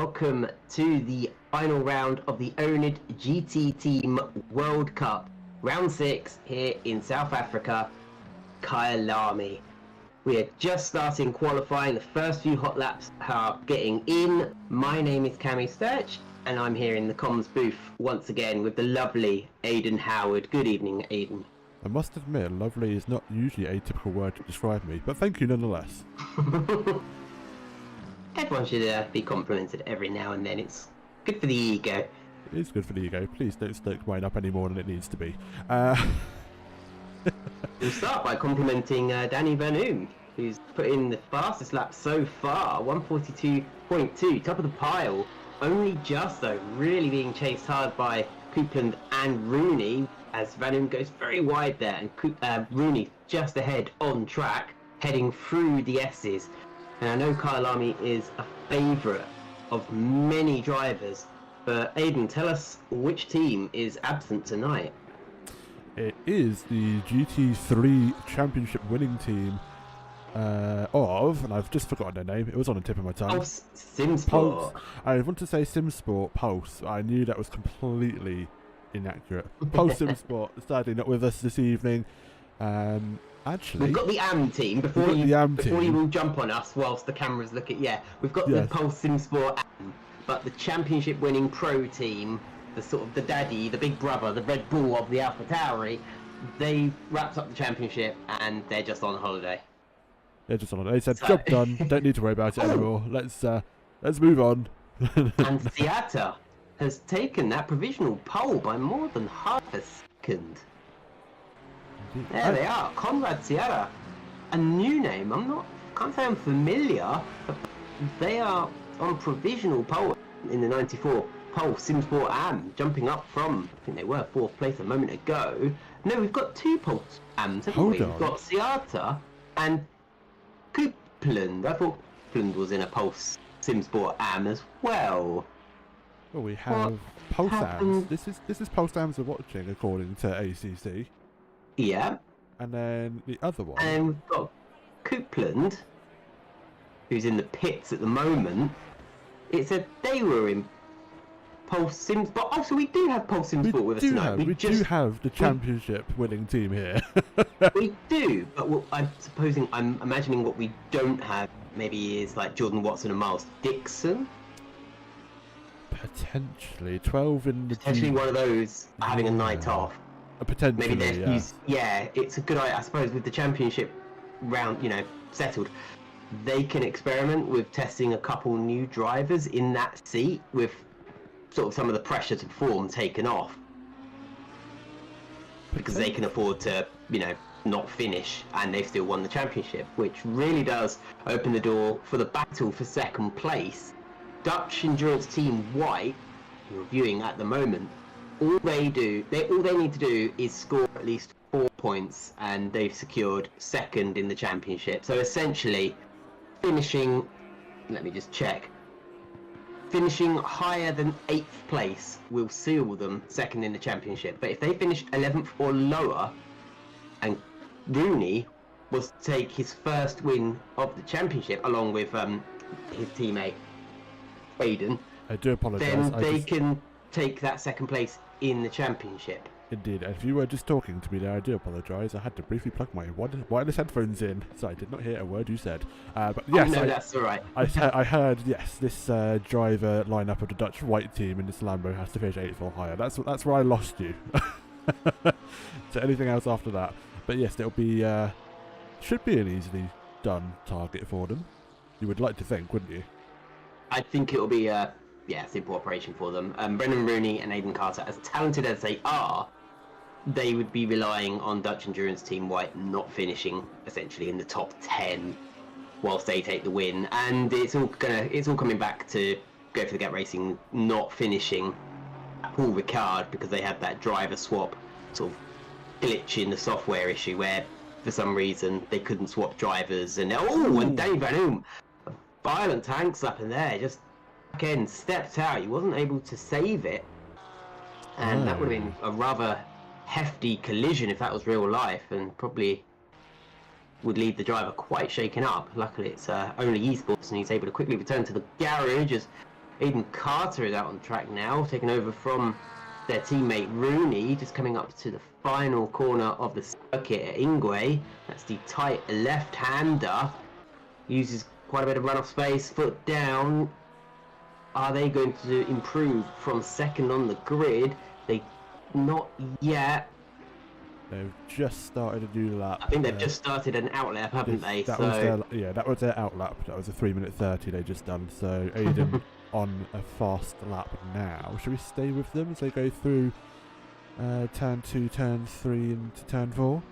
welcome to the final round of the oNiD GT Team World Cup, round 6 here in South Africa, Kyalami. We are just starting qualifying. The first few hot laps are getting in. My name is Cammy Sturch, and I'm here in the comms booth once again with the lovely Aidan Howard. Good evening, Aidan. I must admit, lovely is not usually a typical word to describe me, but thank you nonetheless. Everyone should be complimented every now and then. It's good for the ego. It is good for the ego. Please don't stoke mine up any more than it needs to be. We'll start by complimenting Danny Van Oom, who's put in the fastest lap so far, 142.2, top of the pile. Only just though, really being chased hard by Coupland and Rooney, as Van Oom goes very wide there, and Rooney just ahead on track, heading through the S's. And I know Kyalami is a favourite of many drivers, but Aidan, tell us which team is absent tonight. It is the GT3 Championship winning team and I've just forgotten their name. It was on the tip of my tongue. Pulse SimSport. I want to say SimSport Pulse. I knew that was completely inaccurate. Pulse SimSport, sadly not with us this evening. Actually, we've got the AM team before you will jump on us whilst the cameras look at. Yeah, we've got the Pulse SimSport AM, but the championship winning pro team, the sort of the daddy, the big brother, the Red Bull of the AlphaTauri, they wrapped up the championship and they're just on holiday. They're just on holiday. They said, job done, don't need to worry about it anymore. Let's move on. And Seata has taken that provisional pole by more than half a second. There they are, Conrad Seata. A new name. Can't say I'm familiar, but they are on provisional pole in the 94 pole SimSport AM, jumping up from, I think they were 4th place a moment ago. No, we've got 2 pole AMs, haven't we? We've got Seata and Coupland. I thought Coupland was in a pulse SimSport AM as well. Well, we have pulse AMs. This is pulse AMs we're watching according to ACC. Yeah. And then the other one. And we've got Coupland, who's in the pits at the moment. It said they were in Pulse SimSport. Oh, so we do have Pulse SimSport with us tonight. We do have the championship winning team here. We do, but I'm imagining what we don't have maybe is like Jordan Watson and Miles Dixon. Potentially 12 in the Potentially one of those having a night off. Potentially, maybe it's a good idea, I suppose, with the championship round, settled. They can experiment with testing a couple new drivers in that seat with sort of some of the pressure to perform taken off, because they can afford to, not finish, and they've still won the championship, which really does open the door for the battle for second place. Dutch Endurance Team White, who are viewing at the moment, all they need to do is score at least 4 points, and they've secured second in the championship. So essentially, finishing higher than 8th place will seal them second in the championship. But if they finish 11th or lower, and Rooney was to take his first win of the championship along with his teammate Aidan, I do apologise. Then they can take that second place in the championship. Indeed, and if you were just talking to me there, I do apologise. I had to briefly plug my wireless headphones in, so I did not hear a word you said. But yes, no, that's all right. I heard, yes, this driver lineup of the Dutch white team in this Lambo has to finish 8th or higher. That's where I lost you. So anything else after that? But yes, it'll be should be an easily done target for them. You would like to think, wouldn't you? I think it'll be a simple operation for them. Brendan Rooney and Aidan Carter, as talented as they are, they would be relying on Dutch Endurance Team White not finishing essentially in the top 10 whilst they take the win. And it's all coming back to Go for the Gap Racing not finishing Paul Ricard, because they had that driver swap sort of glitch in the software issue where for some reason they couldn't swap drivers, and Danny Van Oom, violent tanks up in there, just again stepped out. He wasn't able to save it, and that would have been a rather hefty collision if that was real life, and probably would leave the driver quite shaken up. Luckily it's only esports, and he's able to quickly return to the garage as Aiden Carter is out on track now, taking over from their teammate Rooney, just coming up to the final corner of the circuit at Ingwe. That's the tight left-hander. Uses quite a bit of runoff space, foot down. Are they going to improve from second on the grid? They not yet. They've just started a new lap. I think they've just started an outlap, haven't they? That was their outlap. That was a 3:30 they just done. So Aiden on a fast lap now. Should we stay with them as they go through turn 2, turn 3 into turn 4?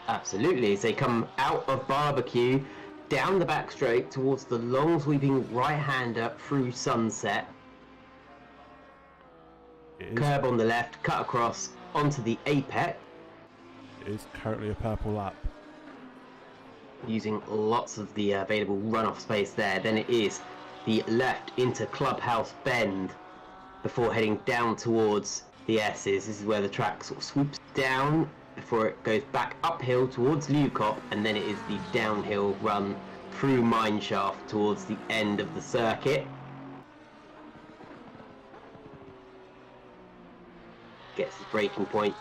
Absolutely. As they come out of barbecue, down the back straight towards the long sweeping right-hander through Sunset. Curb on the left, cut across onto the apex. It is currently a purple lap. Using lots of the available runoff space there. Then it is the left into Clubhouse Bend before heading down towards the S's. This is where the track sort of swoops down before it goes back uphill towards Lewcop, and then it is the downhill run through Mineshaft towards the end of the circuit. Gets his braking point.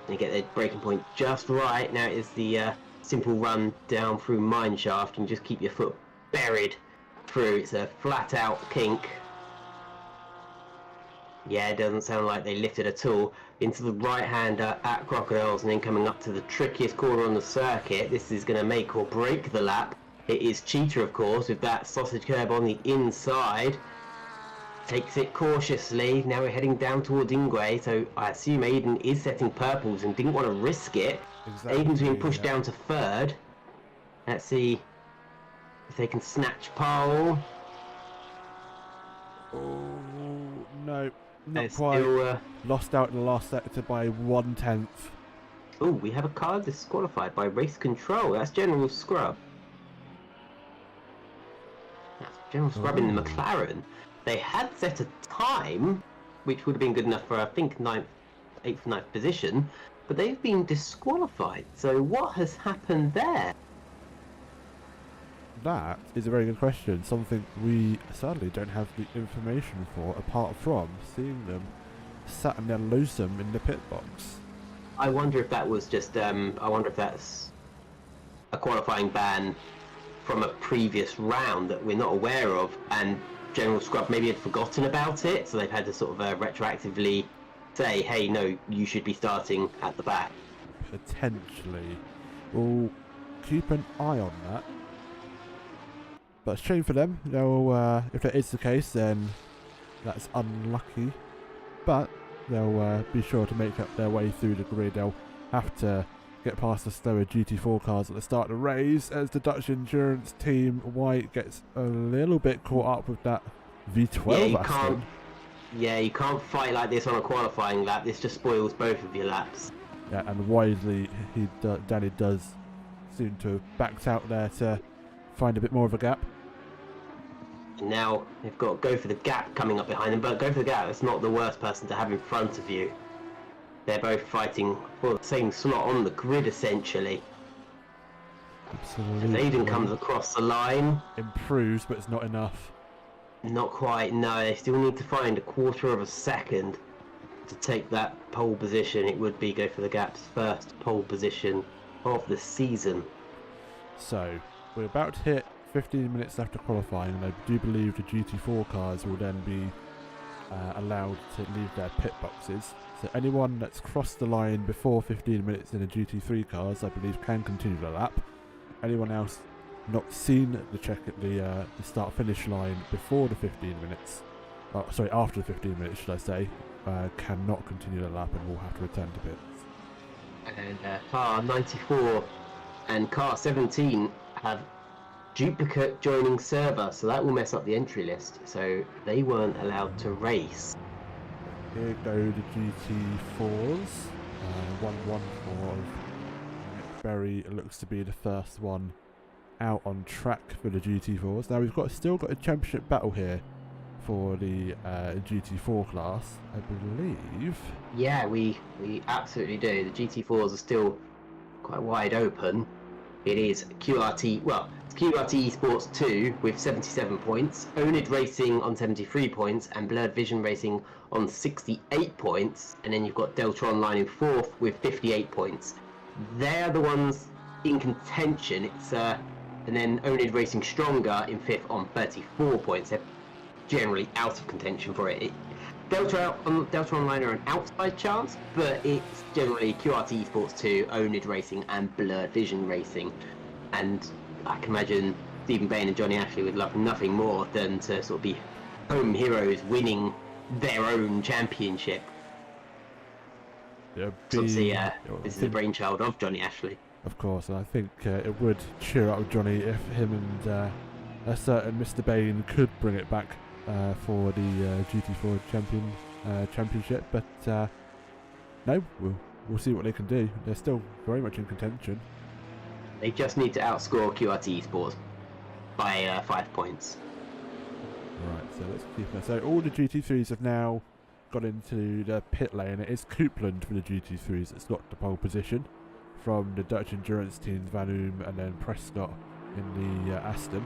They get their braking point just right. Now it is the simple run down through Mineshaft, and just keep your foot buried through. It's a flat out kink. Yeah, it doesn't sound like they lifted at all. Into the right-hander at Crocodiles, and then coming up to the trickiest corner on the circuit. This is going to make or break the lap. It is Cheetah, of course, with that sausage curb on the inside. Takes it cautiously. Now we're heading down towards Ingwe, so I assume Aiden is setting purples and didn't want to risk it. Exactly, Aiden's being pushed down to third. Let's see if they can snatch pole. Oh, no. Not They're quite. Still, lost out in the last sector by 1/10. Oh, we have a car disqualified by race control. That's General Scrub. That's General Scrub in the McLaren. They had set a time, which would have been good enough for, I think, 8th, 9th position, but they've been disqualified. So what has happened there? That is a very good question. Something we sadly don't have the information for, apart from seeing them sat in their Losum in the pit box. I wonder if that was just, I wonder if that's a qualifying ban from a previous round that we're not aware of, and General Scrub maybe had forgotten about it, so they've had to sort of retroactively say, hey, no, you should be starting at the back. Potentially. We'll keep an eye on that. But it's a shame for them. They'll, if that is the case, then that's unlucky. But they'll be sure to make up their way through the grid. They'll have to get past the slower GT4 cars at the start of the race, as the Dutch Endurance team White gets a little bit caught up with that V12 Aston. You can't fight like this on a qualifying lap. This just spoils both of your laps. Yeah, and wisely, Danny does seem to have backed out there to find a bit more of a gap. Now they've got Go for the Gap coming up behind them, but Go for the Gap is not the worst person to have in front of you. They're both fighting for the same slot on the grid, essentially. Absolutely. As Aiden comes across the line. Improves, but it's not enough. Not quite, no. They still need to find a quarter of a second to take that pole position. It would be Go for the Gap's first pole position of the season. So, we're about to hit 15 minutes after qualifying, and I do believe the GT4 cars will then be allowed to leave their pit boxes. So anyone that's crossed the line before 15 minutes in the GT3 cars, I believe, can continue the lap. Anyone else not seen the check at the start-finish line before the 15 minutes, after the 15 minutes, should I say, cannot continue the lap and will have to return to pits. And car 94 and car 17 have duplicate joining server, so that will mess up the entry list, so they weren't allowed to race. Here go the GT4s. 114 of Berry looks to be the first one out on track for the GT4s. Now we've still got a championship battle here for the GT4 class, I believe. Yeah, we absolutely do. The GT4s are still quite wide open. It is QRT, well, it's QRT Esports 2 with 77 points, oNiD Racing on 73 points, and Blurred Vision Racing on 68 points. And then you've got Delta Online in 4th with 58 points. They're the ones in contention. It's and then oNiD Racing Stronger in 5th on 34 points. They're generally out of contention for it. Delta Online are an outside chance, but it's generally QRT Esports 2, oNiD Racing, and Blurred Vision Racing. And I can imagine Stephen Bain and Johnny Ashley would love nothing more than to sort of be home heroes winning their own championship. Yeah, So obviously, this is the brainchild of Johnny Ashley. Of course, and I think it would cheer up Johnny if him and a certain Mr. Bain could bring it back for the GT4 championship, but no, we'll see what they can do. They're still very much in contention. They just need to outscore QRT Esports by 5 points. Right, so let's keep that. So all the GT3s have now got into the pit lane. It is Coupland for the GT3s that's got the pole position from the Dutch endurance teams, Van Oom and then Prescott in the Aston.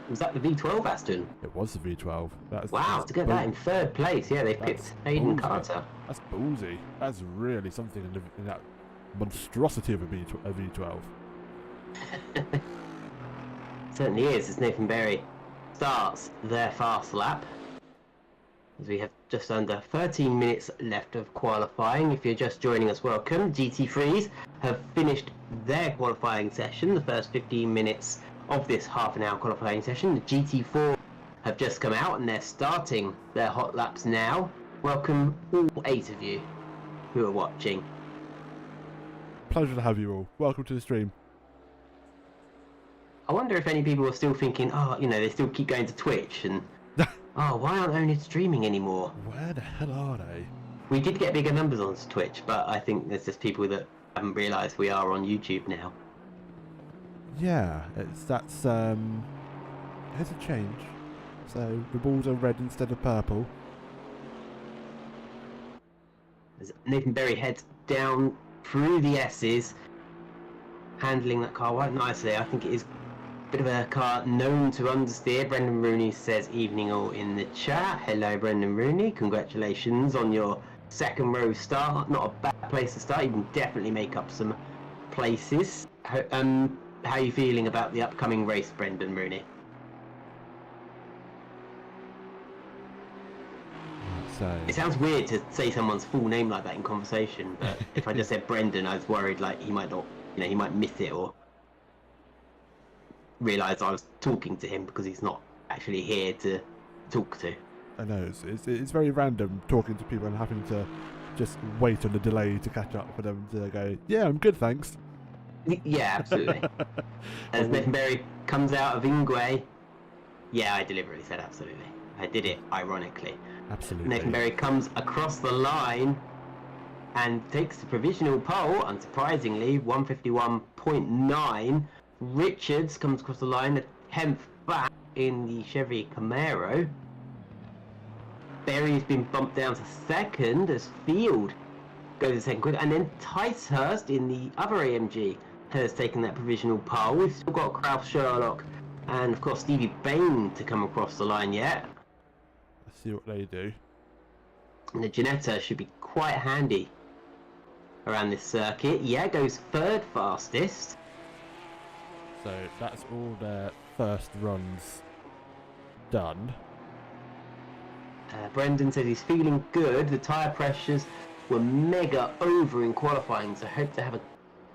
Was that the V12 Aston? It was the V12. Wow, to get that in 3rd place. Yeah, they picked Hayden Carter. That's ballsy. That's really something in that monstrosity of a V12. Certainly is, as Nathan Berry starts their fast lap. As we have just under 13 minutes left of qualifying. If you're just joining us, welcome. GT3s have finished their qualifying session, the first 15 minutes of this half-an-hour qualifying session. The GT4 have just come out and they're starting their hot laps now. Welcome all 8 of you who are watching. Pleasure to have you all. Welcome to the stream. I wonder if any people are still thinking, oh, you know, they still keep going to Twitch and, oh, why aren't oNiD streaming anymore? Where the hell are they? We did get bigger numbers on Twitch, but I think there's just people that haven't realised we are on YouTube now. Yeah, that's a change. So the balls are red instead of purple. As Nathan Berry heads down through the S's, handling that car quite nicely. I think it is a bit of a car known to understeer. Brendan Rooney says evening all in the chat. Hello Brendan Rooney, congratulations on your 2nd row start. Not a bad place to start. You can definitely make up some places. How are you feeling about the upcoming race, Brendan Rooney? So it sounds weird to say someone's full name like that in conversation, but if I just said Brendan, I was worried like he might not, you know, he might miss it or realise I was talking to him because he's not actually here to talk to. I know, it's very random talking to people and having to just wait on the delay to catch up for them to go, yeah, I'm good, thanks. Yeah, absolutely. As Nathan Berry comes out of Ingwe, yeah, I deliberately said absolutely. I did it ironically. Absolutely. Nathan Berry comes across the line and takes the provisional pole, unsurprisingly, 151.9. Richards comes across the line, the 10th back in the Chevy Camaro. Berry's been bumped down to 2nd as Field goes to 2nd quick, and then Ticehurst in the other AMG has taken that provisional pole. We've still got Kraus Sherlock and of course Stevie Bain to come across the line yet. Let's see what they do. And the Ginetta should be quite handy around this circuit. Yeah, goes 3rd fastest. So that's all their first runs done. Brendan says he's feeling good. The tyre pressures were mega over in qualifying, so hope to have a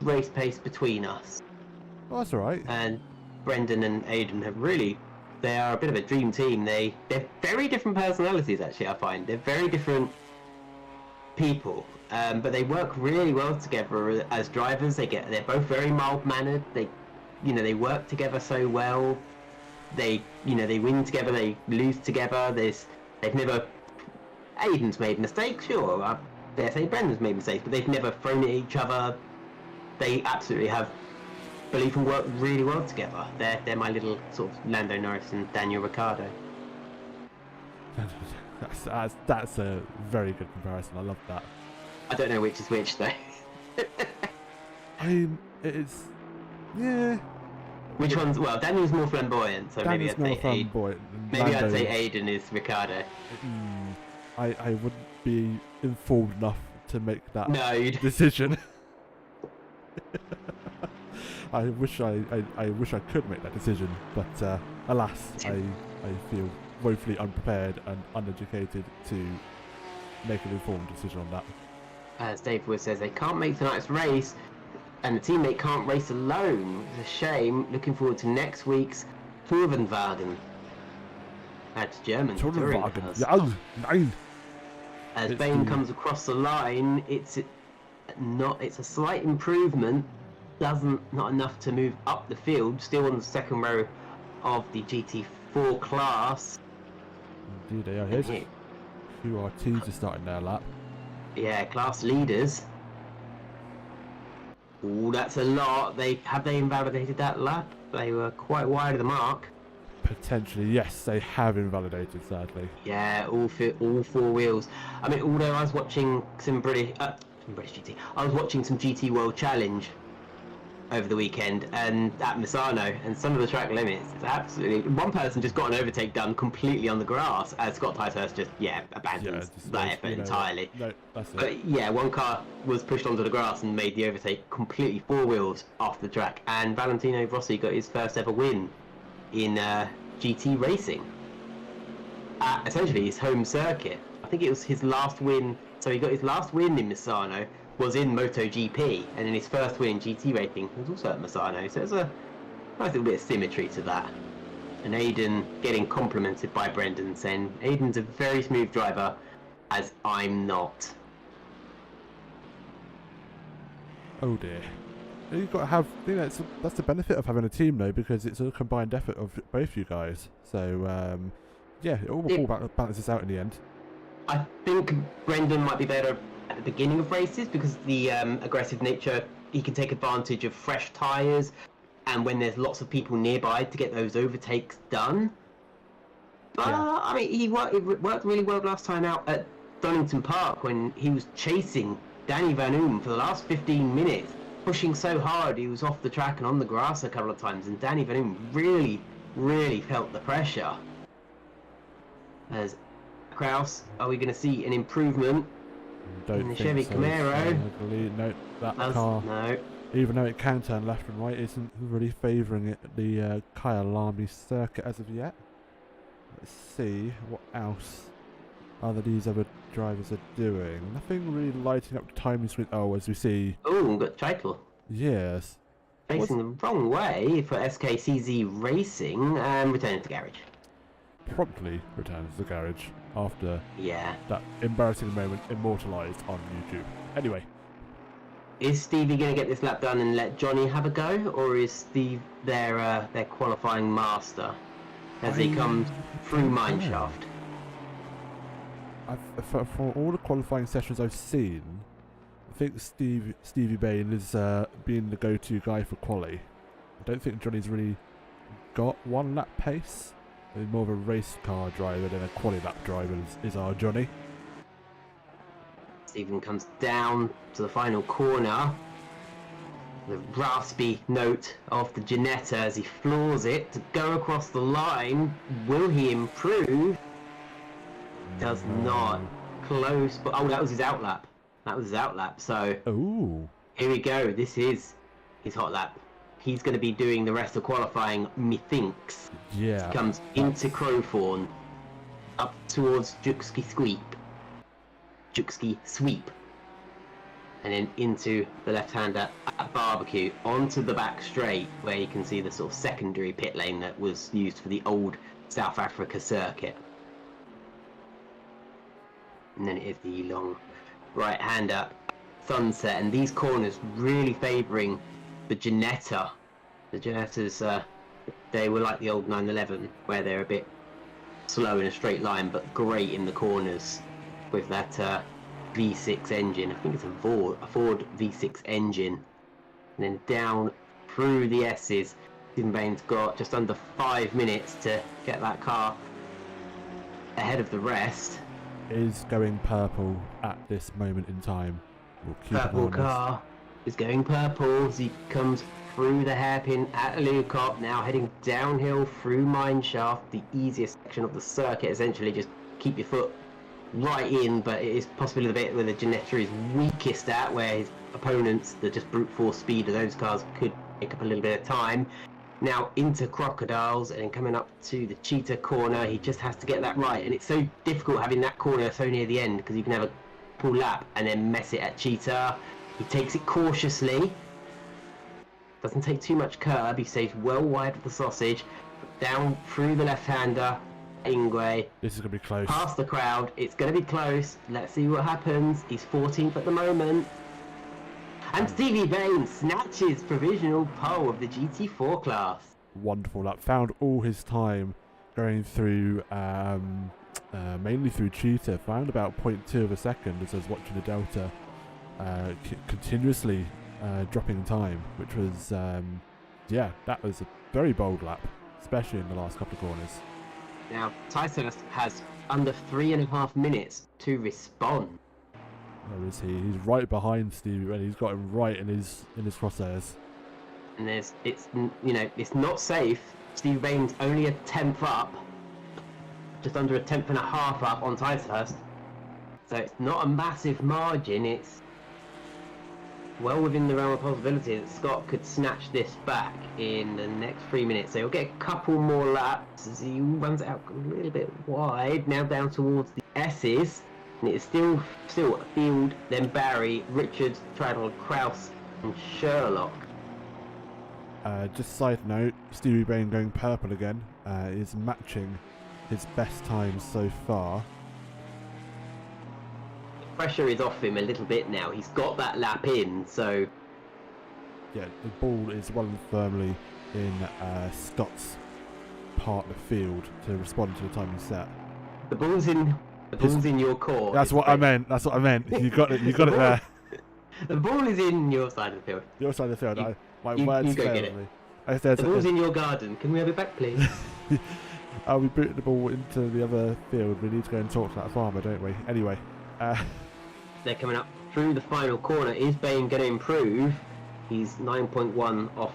race pace between us. Oh, that's alright. And Brendan and Aidan have really, they are a bit of a dream team. They're very different personalities, actually. I find they're very different people, but they work really well together as drivers. They're both very mild mannered. They work together so well. They win together. They lose together. Aidan's made mistakes, sure. I dare say Brendan's made mistakes, but they've never thrown at each other. They absolutely have belief and work really well together. They're my little sort of Lando Norris and Daniel Ricciardo. That's a very good comparison. I love that. I don't know which is which though. I mean, it's Yeah. Which one's, well, Daniel's more flamboyant, so maybe Daniel's I'd more say flamboyant. maybe I'd say Aiden is Ricardo. I wouldn't be informed enough to make that No, decision. I wish I could make that decision, but alas, I feel woefully unprepared and uneducated to make an informed decision on that. as Dave Wood says, they can't make tonight's race, and the teammate can't race alone. It's a shame. Looking forward to next week's Tourenwagen. That's German. Tourenwagen. Ja, nein. As Bain comes across the line, it's a slight improvement. Not enough to move up the field. Still on the second row of the GT4 class. Indeed, they are. Here's a few RTs are starting their lap. Yeah, class leaders. Oh, that's a lot. Have they invalidated that lap? They were quite wide of the mark. Potentially, yes, they have invalidated, sadly. Yeah, all four wheels. I mean, although I was watching some British GT, I was watching some GT World Challenge over the weekend, and at Misano, and some of the track limits, it's absolutely, one person just got an overtake done completely on the grass, as Scott Ticehurst just abandons that effort entirely. No, that's it. But yeah, one car was pushed onto the grass and made the overtake completely four wheels off the track, and Valentino Rossi got his first ever win in GT racing at essentially his home circuit. I think it was his last win, so he got his last win in Misano was in MotoGP, and then his first win in GT racing was also at Misano, so there's a nice little bit of symmetry to that. And Aiden getting complimented by Brendan, saying Aiden's a very smooth driver, as I'm not. Oh dear. You've got to have, that's the benefit of having a team though, because it's a combined effort of both you guys. So yeah, it all balances out in the end. I think Brendan might be better at the beginning of races because the aggressive nature, he can take advantage of fresh tyres and when there's lots of people nearby to get those overtakes done. But I mean, it worked really well last time out at Donington Park when he was chasing Danny Van Oom for the last 15 minutes, pushing so hard he was off the track and on the grass a couple of times, and Danny Van Oom really felt the pressure. Kraus, are we going to see an improvement in the Chevy Camaro? No, that car, no. even though it can turn left and right, isn't really favouring it the Kyalami circuit as of yet. Let's see what else these other drivers are doing. Nothing really lighting up the timing screen. Oh, as we see. Oh, we've got title. Yes. Facing the wrong way for SKCZ Racing and returning to the garage. Promptly returns to the garage after that embarrassing moment immortalised on YouTube. Anyway. Is Stevie going to get this lap done and let Johnny have a go, or is Steve their qualifying master as he comes through Mineshaft? For all the qualifying sessions I've seen, I think Stevie Bain is being the go-to guy for quali. I don't think Johnny's really got one lap pace. He's more of a race car driver than a quali lap driver is our Johnny. Stephen comes down to the final corner. The raspy note of the Ginetta as he floors it to go across the line. Will he improve? Does not. Close, but oh, that was his outlap. So here we go. This is his hot lap. He's going to be doing the rest of qualifying, methinks. Yeah. He comes into Crowthorne, up towards Juksky Sweep, and then into the left-hander at Barbecue, onto the back straight, where you can see the sort of secondary pit lane that was used for the old South Africa circuit. And then it is the long right-hander Sunset, and these corners really favouring the Ginetta. The Ginettas, they were like the old 911, where they're a bit slow in a straight line, but great in the corners with that V6 engine. I think it's a Ford V6 engine. And then down through the S's, Stephen Bain's got just under 5 minutes to get that car ahead of the rest. Is going purple at this moment in time. We'll keep Purple car. is going purple as he comes through the hairpin at Lukop, now heading downhill through Mineshaft, the easiest section of the circuit. Essentially, just keep your foot right in, but it is possibly the bit where the Ginetta is weakest at, where his opponents, the just brute force speed of those cars, could pick up a little bit of time. Now into Crocodiles, and then coming up to the Cheetah corner, he just has to get that right, and it's so difficult having that corner so near the end, because you can have a full lap and then mess it at Cheetah. He takes it cautiously, doesn't take too much curb, he stays well wide of the sausage, down through the left-hander, Ingwe. This is going to be close. Past the crowd, it's going to be close, let's see what happens. He's 14th at the moment. And Stevie Bain snatches provisional pole of the GT4 class. Wonderful lap. Found all his time going through, mainly through Cheetah. Found about 0.2 of a second as I was watching the Delta continuously dropping time, which was, yeah, that was a very bold lap, especially in the last couple of corners. Now, Tyson has under 3.5 minutes to respond. Where is he? He's right behind Stevie Bain. He's got him right in his crosshairs. And it's not safe. Stevie Bain's only a 10th up, just under a 10th and a half up on Ticehurst. So it's not a massive margin. It's well within the realm of possibility that Scott could snatch this back in the next 3 minutes. So he'll get a couple more laps as he runs it out a little bit wide. Now down towards the S's. And it's still Field, then Barry, Richards, Traddle, Kraus, and Sherlock. Just side note, Stevie Bain going purple again is matching his best times so far. The pressure is off him a little bit now. He's got that lap in, so... Yeah, the ball is well and firmly in Scott's part of the field to respond to the time he set. The ball's in... The ball's in your court. That's what I meant. That's what I meant. You got it. You got it there. The ball is in your side of the field. Your side of the field. My you words go failed get it. me. The ball's in your garden. Can we have it back, please? We booted the ball into the other field. We need to go and talk to that farmer, don't we? Anyway. They're coming up through the final corner. Is Bain going to improve? He's 9.1 off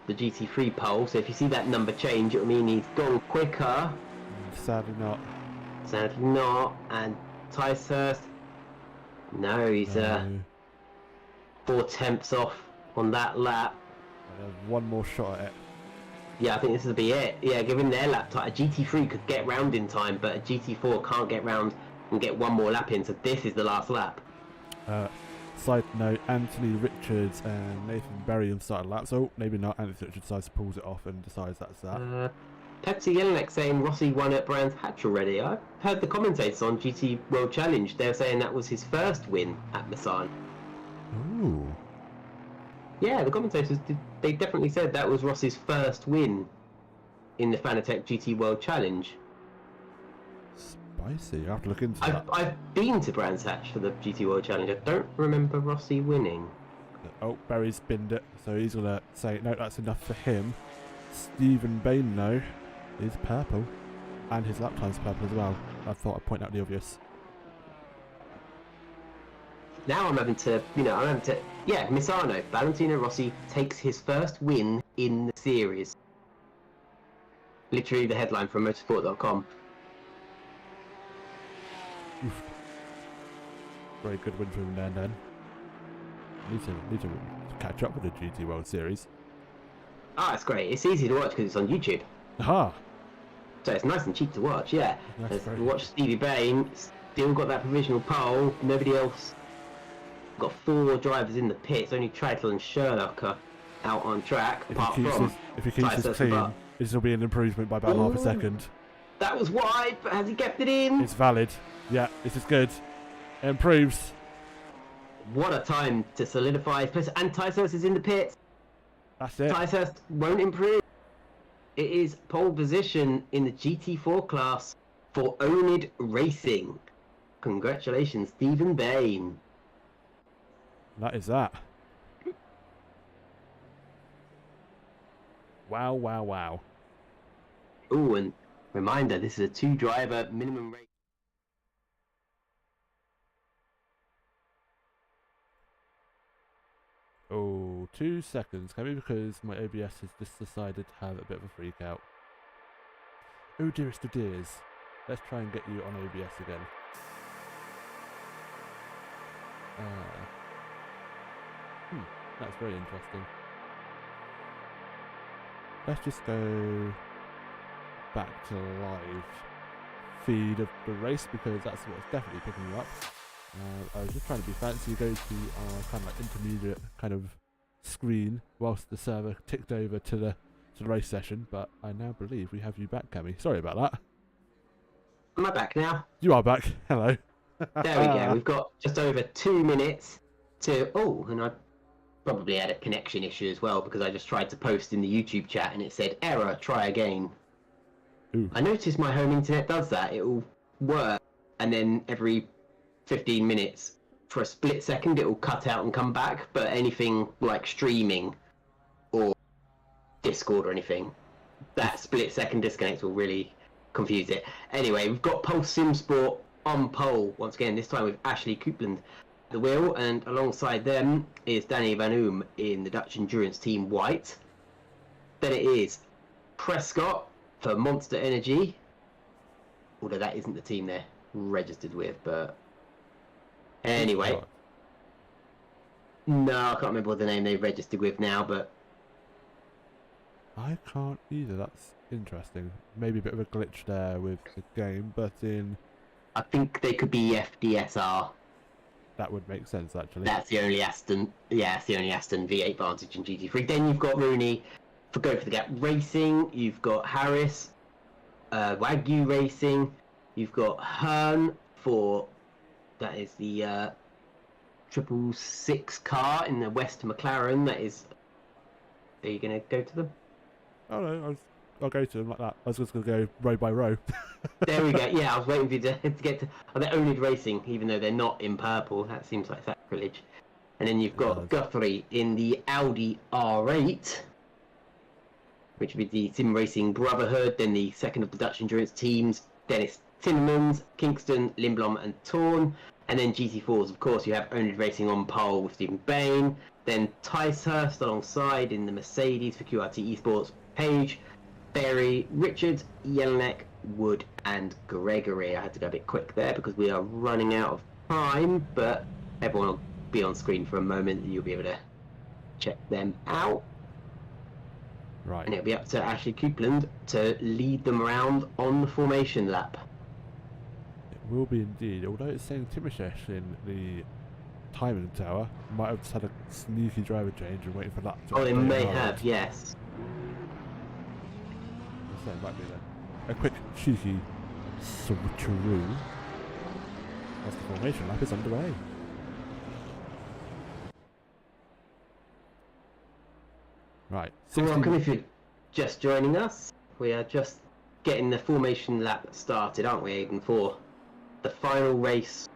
the GT3 pole. So if you see that number change, it'll mean he's gone quicker. Sadly not. Sadly not. And Ticehurst, no, he's 4/10 off on that lap. One more shot at it. Yeah, I think this will be it. Yeah, given their lap time, a GT3 could get round in time, but a GT4 can't get round and get one more lap in, so this is the last lap. Side note, Anthony Richards and Nathan Berry have started laps. Oh, maybe not. Anthony Richards decides to pulls it off and decides that's that. Pepsi Jelinek saying Rossi won at Brands Hatch already. I heard the commentators on GT World Challenge. They were saying that was his first win at Nissan. Ooh. Yeah, the commentators they definitely said that was Rossi's first win in the Fanatec GT World Challenge. Spicy. I have to look into that. I've been to Brands Hatch for the GT World Challenge. I don't remember Rossi winning. Oh, Barry's binned it, so he's gonna say no. That's enough for him. Stephen Bain, though, is purple, and his lap time's purple as well. I thought I'd point out the obvious. Now I'm having to, yeah, Misano, Valentino Rossi takes his first win in the series. Literally the headline from motorsport.com. Oof. Very good win for him there, then. Need to catch up with the GT World Series. Ah, it's great. It's easy to watch because it's on YouTube. Aha! So it's nice and cheap to watch, yeah. Watch Stevie Bain, still got that provisional pole, nobody else. Got 4 drivers in the pits, only Treadle and Sherlock are out on track, apart from... If he keeps this clean, this will be an improvement by about half a second. That was wide, but has he kept it in? It's valid. Yeah, this is good. It improves. What a time to solidify his place. And Ticehurst is in the pits. That's it. Ticehurst won't improve. It is pole position in the GT4 class for oNiD Racing. Congratulations, Stephen Bain. That is that. Wow, wow, wow. Ooh, and reminder, this is a 2-driver minimum race. Oh, 2 seconds. Maybe because my OBS has just decided to have a bit of a freak out. Oh dearest of dears. Let's try and get you on OBS again. That's very interesting. Let's just go back to live feed of the race because that's what's definitely picking you up. I was just trying to be fancy, go to our kind of like intermediate kind of screen whilst the server ticked over to the race session, but I now believe we have you back, Cammy. Sorry about that. Am I back now? You are back. Hello. There we go. We've got just over 2 minutes to... Oh, and I probably had a connection issue as well because I just tried to post in the YouTube chat and it said, error, try again. Ooh. I noticed my home internet does that. It will work and then every 15 minutes for a split second it will cut out and come back, but anything like streaming or Discord or anything, that split second disconnect will really confuse it. Anyway, we've got Pulse Sim Sport on pole once again, this time with Ashley Coupland at the wheel, and alongside them is Danny Van Oom in the Dutch Endurance Team White. Then it is Prescott for Monster Energy, although that isn't the team they're registered with, but anyway. No, I can't remember what the name they've registered with now, but I can't either. That's interesting. Maybe a bit of a glitch there with the game, but I think they could be FDSR. That would make sense, actually. That's the only Aston. Yeah, it's the only Aston V8 Vantage in GT3. Then you've got Rooney for Go for the Gap Racing. You've got Harris, Wagyu Racing. You've got Hearn for, that is the 666 car in the West McLaren. That is. Are you going to go to them? Oh no, I'll go to them like that. I was just going to go row by row. There we go. Yeah, I was waiting for you to get to... Oh, they're oNiD Racing, even though they're not in purple. That seems like sacrilege. And then you've got Guthrie in the Audi R8, which would be the Sim Racing Brotherhood. Then the second of the Dutch Endurance teams, Dennis Tinnemans, Kingston, Lindblom and Torn. And then GT4s, of course, you have oNiD Racing on pole with Stephen Bain. Then Ticehurst alongside in the Mercedes for QRT Esports, Page, Berry, Richard, Yelnek, Wood and Gregory. I had to go a bit quick there because we are running out of time, but everyone will be on screen for a moment and you'll be able to check them out. Right. And it'll be up to Ashley Coupland to lead them around on the formation lap. It will be indeed, although it's saying Timoshesh in the timing tower might have just had a sneaky driver change and waiting for that to... Oh, they may have, yes. So it might be there. A quick cheeky switcheroo as the formation lap is underway. Right. Welcome if you're just joining us. We are just getting the formation lap started, aren't we, Aidan, for the final race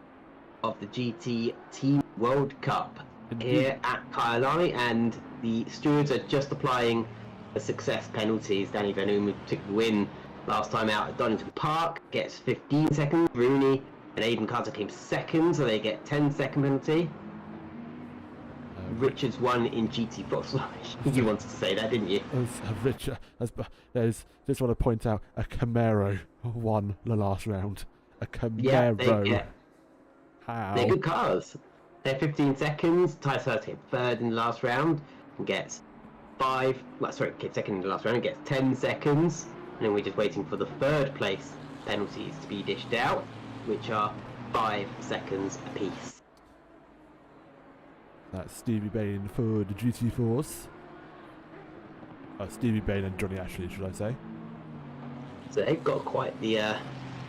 of the GT Team World Cup here at Kyalami, and the stewards are just applying the success penalties. Danny Van Oom, who took the win last time out at Donington Park, gets 15 seconds. Rooney and Aidan Carter came second, so they get 10-second penalty. Richards won in GT4. You wanted to say that, didn't you? Richard, there's just want to point out a Camaro won the last round. A Camaro. Yeah, how? They're good cars. They're 15 seconds. Ticehurst hit third in the last round and gets second in the last round and gets 10 seconds. And then we're just waiting for the third place penalties to be dished out, which are 5 seconds apiece. That's Stevie Bain for the GT4s. Stevie Bain and Johnny Ashley, should I say. So they've got quite the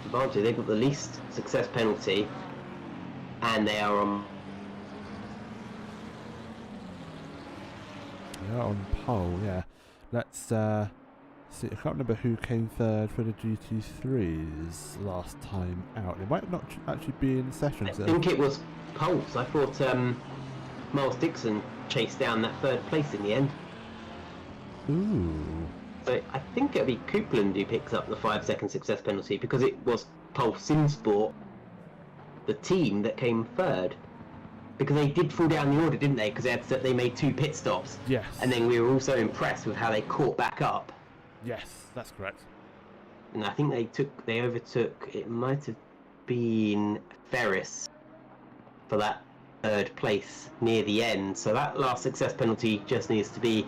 advantage. They've got the least success penalty, and they are on... They are on pole, yeah. Let's see, I can't remember who came third for the GT3s last time out. It might not actually be in sessions. I think it was Pulse. I thought Miles Dixon chased down that third place in the end. Ooh. So I think it'll be Coupland who picks up the 5-second success penalty, because it was Pulse Simsport, the team that came third. because they did fall down the order, didn't they? Because they made 2 pit stops. Yes. And then we were also impressed with how they caught back up. Yes, that's correct. And I think they overtook, it might have been Ferris for that 3rd place near the end. So that last success penalty just needs to be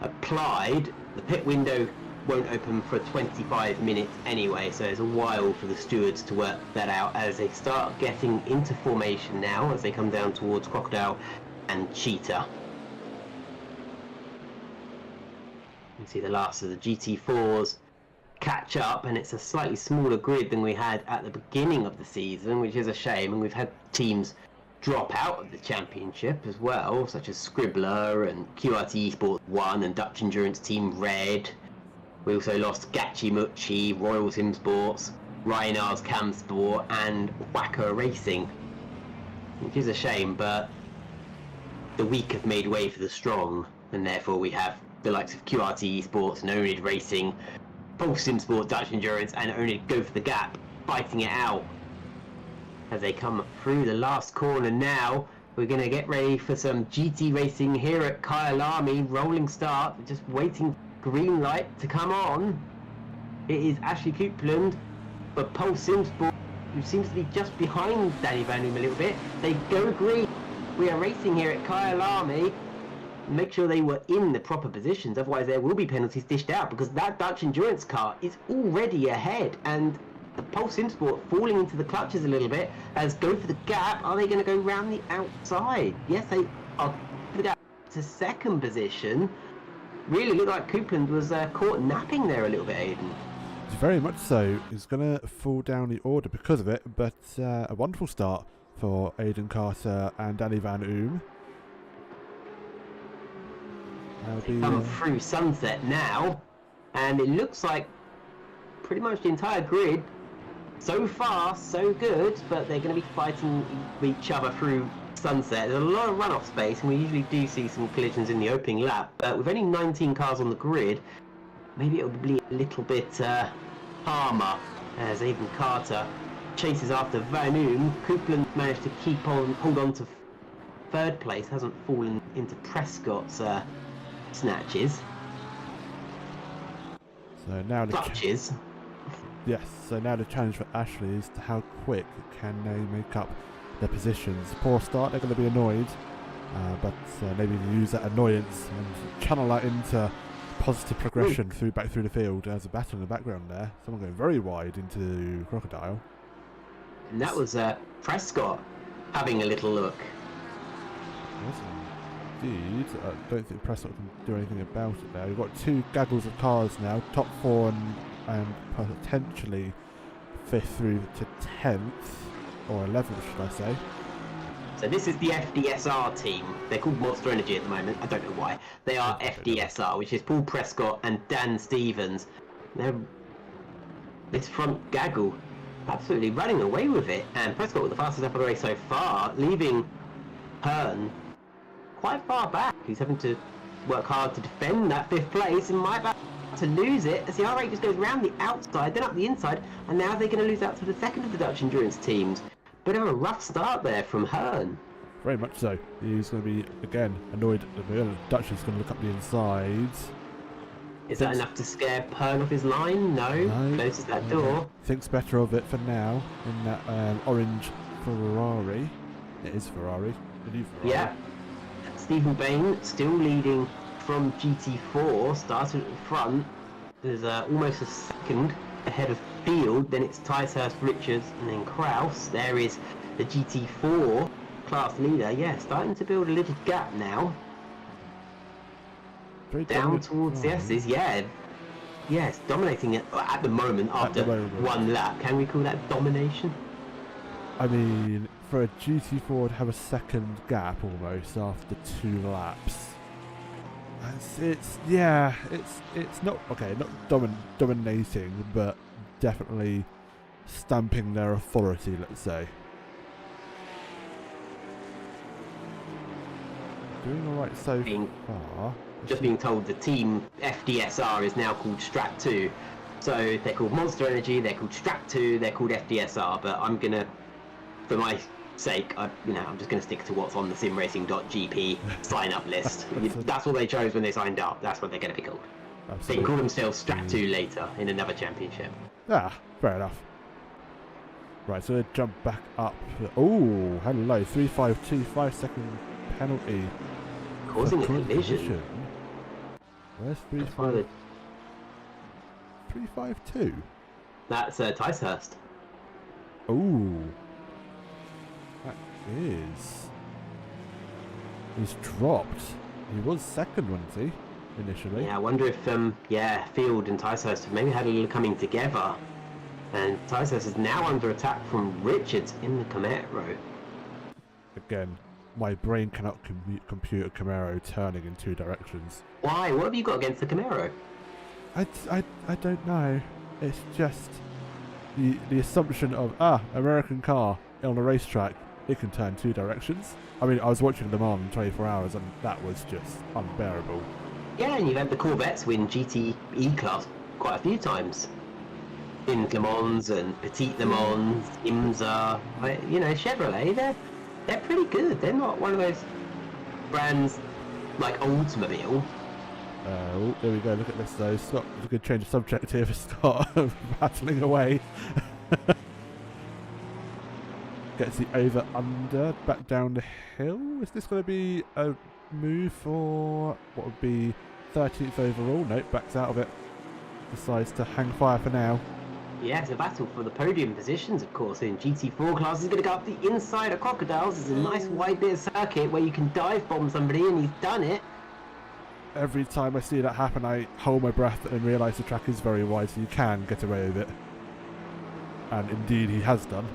applied. The pit window won't open for 25 minutes anyway, so it's a while for the stewards to work that out as they start getting into formation now as they come down towards Crocodile and Cheetah. You can see the last of the GT4s catch up, and it's a slightly smaller grid than we had at the beginning of the season, which is a shame, and we've had teams drop out of the championship as well, such as Scribbler and QRT Esports 1 and Dutch Endurance Team Red. We also lost Gachi Muchi, Royal Sim Sports, Reinar's Cam Sport and Wacker Racing, which is a shame, but the weak have made way for the strong, and therefore we have the likes of QRT Esports and oNiD Racing, Pulse Sim Sport, Dutch Endurance and oNiD Go for the Gap, fighting it out as they come through the last corner now. We're going to get ready for some GT racing here at Kyalami. Rolling start, just waiting green light to come on. It is Ashley Coupland for Pulse Sim Sport, who seems to be just behind Danny Van Oom a little bit. They go green. We are racing here at Kyalami. Make sure they were in the proper positions, otherwise there will be penalties dished out, because that Dutch Endurance car is already ahead, and the Pulse Sim Sport falling into the clutches a little bit as Go for the Gap. Are they going to go round the outside? Yes, they are. For the gap to 2nd position. Really looked like Coupland was caught napping there a little bit, Aidan. Very much so. He's going to fall down the order because of it, but a wonderful start for Aidan Carter and Danny Van Oom. They come through Sunset now, and it looks like pretty much the entire grid. So far, so good, but they're going to be fighting each other through Sunset. There's a lot of runoff space, and we usually do see some collisions in the opening lap, but with only 19 cars on the grid, maybe it'll be a little bit calmer as Aidan Carter chases after Van Oom. Coupland managed to hold on to 3rd place, hasn't fallen into Prescott's snatches. So now the clutches. Yes, so now the challenge for Ashley is how quick can they make up their positions. Poor start, they're going to be annoyed, but maybe use that annoyance and channel that into positive progression back through the field. There's a battle in the background there. Someone going very wide into Crocodile. And that was Prescott having a little look. Yes, indeed. I don't think Prescott can do anything about it there. We've got 2 gaggles of cars now, top 4 and potentially 5th through to 10th, or 11th should I say. So this is the FDSR team. They're called Monster Energy at the moment. I don't know why. They are FDSR, which is Paul Prescott and Dan Stevens. They're this front gaggle absolutely running away with it, and Prescott with the fastest lap of the race so far, leaving Hearn quite far back. He's having to work hard to defend that 5th place and might about to lose it as the R8 just goes round the outside, then up the inside, and now they're going to lose out to the 2nd of the Dutch Endurance teams. Bit of a rough start there from Hearn. Very much so. He's going to be, again, annoyed at the wheel. Dutch is going to look up the insides. Is that enough to scare Hearn off his line? No. Closes that door. Thinks better of it for now in that orange Ferrari. It is Ferrari. The new Ferrari. Yeah. Stephen Bain still leading from GT4, started at the front. There's almost a second ahead of Field, then it's Ticehurst, Richards and then Kraus. There is the GT4 class leader, yeah, starting to build a little gap now. Very down towards the S's, yeah. Yes, dominating it at the moment after one lap. Can we call that domination? I mean, for a GT4 to have a second gap almost after 2 laps. It's not okay, not dominating, but definitely stamping their authority, let's say. Doing alright so far. Just being told the team FDSR is now called Strat 2. So they're called Monster Energy, they're called Strat 2, they're called FDSR, but I'm gonna, for my sake, I'm just going to stick to what's on the SimRacing.GP sign-up list. That's what they chose when they signed up. That's what they're going to be called. Absolutely. They can call themselves Strat 2 later in another championship. Ah, fair enough. Right, so they jump back up. Oh, hello. 352, 5-second penalty. Causing a collision. Where's 352? That's Ticehurst. Oh. That is. He's dropped. He was second, wasn't he, initially? Yeah, I wonder if, Field and Ticehurst have maybe had a little coming together. And Ticehurst is now under attack from Richards in the Camaro. Again, my brain cannot compute a Camaro turning in 2 directions. Why? What have you got against the Camaro? I don't know. It's just the assumption of, American car on a racetrack, it can turn 2 directions. I mean, I was watching Le Mans in 24 hours and that was just unbearable. Yeah, and you've had the Corvettes win GTE class quite a few times. In Le Mans and Petit Le Mans, IMSA, Chevrolet, they're pretty good. They're not one of those brands like Oldsmobile. Oh, there we go. Look at this though. Scott, it's a good change of subject here for Scott, battling away. Gets the over-under back down the hill. Is this going to be a move for what would be 13th overall? Nope, backs out of it. Decides to hang fire for now. Yeah, it's a battle for the podium positions, of course. In GT4 class, he's going to go up the inside of Crocodiles. It's a nice wide bit of circuit where you can dive bomb somebody, and he's done it. Every time I see that happen, I hold my breath and realise the track is very wide, so you can get away with it. And indeed, he has done.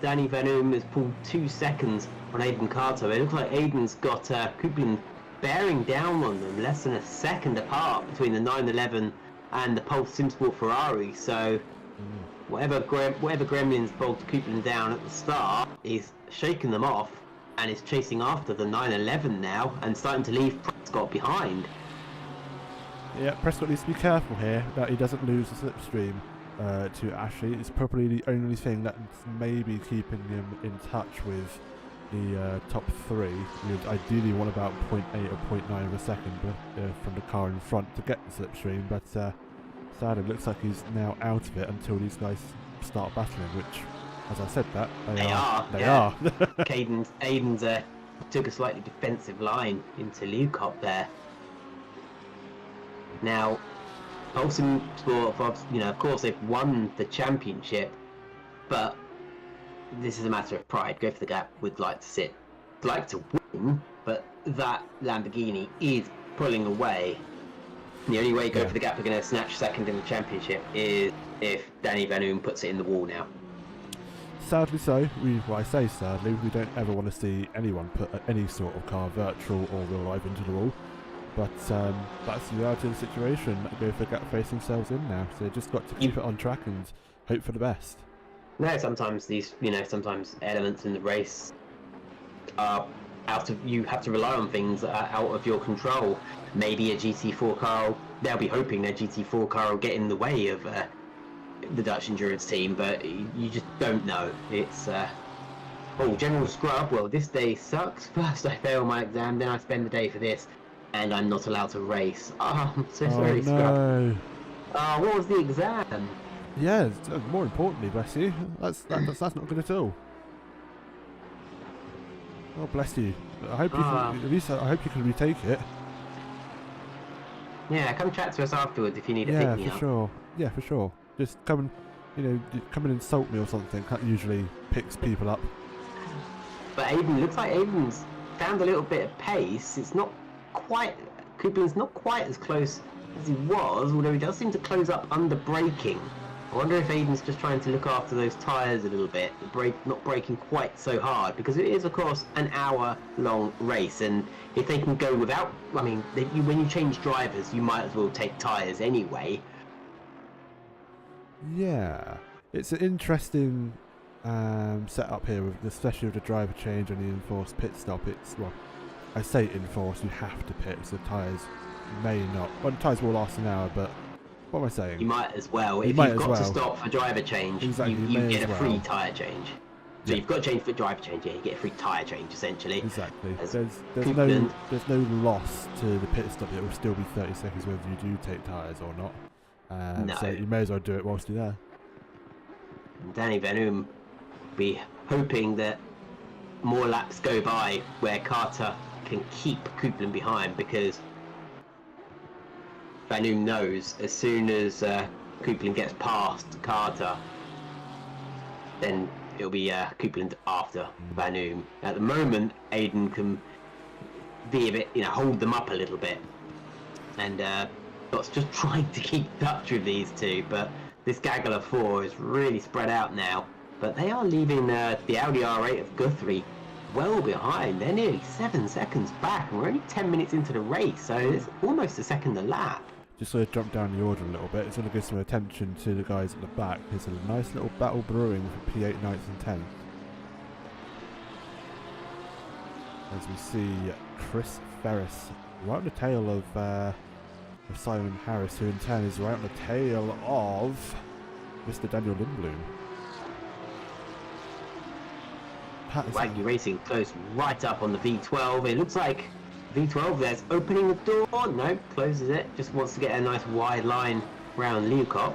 Danny Van has pulled 2 seconds on Aiden Carter. It looks like Aiden's got Kublin bearing down on them, less than a second apart between the 911 and the Pulse SimSport Ferrari. So whatever gremlins bogged Kublin down at the start is shaking them off and is chasing after the 911 now and starting to leave Prescott behind. Yeah, Prescott needs to be careful here that he doesn't lose the slipstream to Ashley. It's probably the only thing that's maybe keeping him in touch with the top 3. You'd ideally want about 0.8 or 0.9 of a second from the car in front to get the slipstream, but sadly it looks like he's now out of it until these guys start battling, which, as I said that, they are. Aiden's took a slightly defensive line into Lukop there. Now, Pulse SimSport, of course they've won the championship, but this is a matter of pride. Go for the Gap would like to win, but that Lamborghini is pulling away. And the only way Go for the Gap are going to snatch second in the championship is if Danny Van Oom puts it in the wall now. Sadly so. I say sadly, we don't ever want to see anyone put any sort of car, virtual or real life, into the wall. But that's the reality of the situation. Go for the Gap face themselves in now, so they just got to keep it on track and hope for the best. No, sometimes sometimes elements in the race are you have to rely on things that are out of your control. Maybe a GT4 car, they'll be hoping their GT4 car will get in the way of the Dutch endurance team, but you just don't know. It's General Scrub, well, this day sucks. First I fail my exam, then I spend the day for this, and I'm not allowed to race. Oh, I'm so sorry, no. Scrub. What was the exam? Yeah, more importantly, bless you. That's not good at all. Oh, bless you. I hope you can, at least I hope you can retake it. Yeah, come chat to us afterwards if you need a pick me up. Sure. Yeah, for sure. Just come and insult me or something. That usually picks people up. But looks like Aiden's found a little bit of pace. It's not quite. Kuplin's not quite as close as he was, although he does seem to close up under braking. I wonder if Aiden's just trying to look after those tyres a little bit, not braking quite so hard, because it is, of course, an hour-long race, and if they can go without, when you change drivers, you might as well take tyres anyway. Yeah, it's an interesting setup here, especially with the driver change and the enforced pit stop. I say enforced, you have to pit, so tyres may not. Well, the tyres will last an hour, but What am I saying? You might as well. You If might you've as got to well. stop for driver change, Exactly, you you may get as a free well. tyre change. So you've got to change for driver change, yeah, you get a free tyre change essentially. Exactly. As There's Coupland, no loss to the pit stop. It will still be 30 seconds whether you do take tyres or not. No. So you may as well do it whilst you're there. Danny Venum be hoping that more laps go by where Carter can keep Coupland behind, because Venum knows as soon as Coupland gets past Carter, then it'll be Coupland after Venum. At the moment, Aiden can be a bit, hold them up a little bit, and Scott's just trying to keep touch with these two, but this gaggle of four is really spread out now. But they are leaving the Audi R8 of Guthrie well behind. They're nearly 7 seconds back, and we're only 10 minutes into the race, so it's almost a second a lap. Just sort of jump down the order a little bit. It's going to give some attention to the guys at the back. There's a nice little battle brewing for P8, 9th and 10th. As we see Chris Ferris right on the tail of Simon Harris, who in turn is right on the tail of Mr. Daniel Lindblom. Waggy Racing close right up on the V12. It looks like V12 there's opening the door. No, closes it. Just wants to get a nice wide line around Leocop.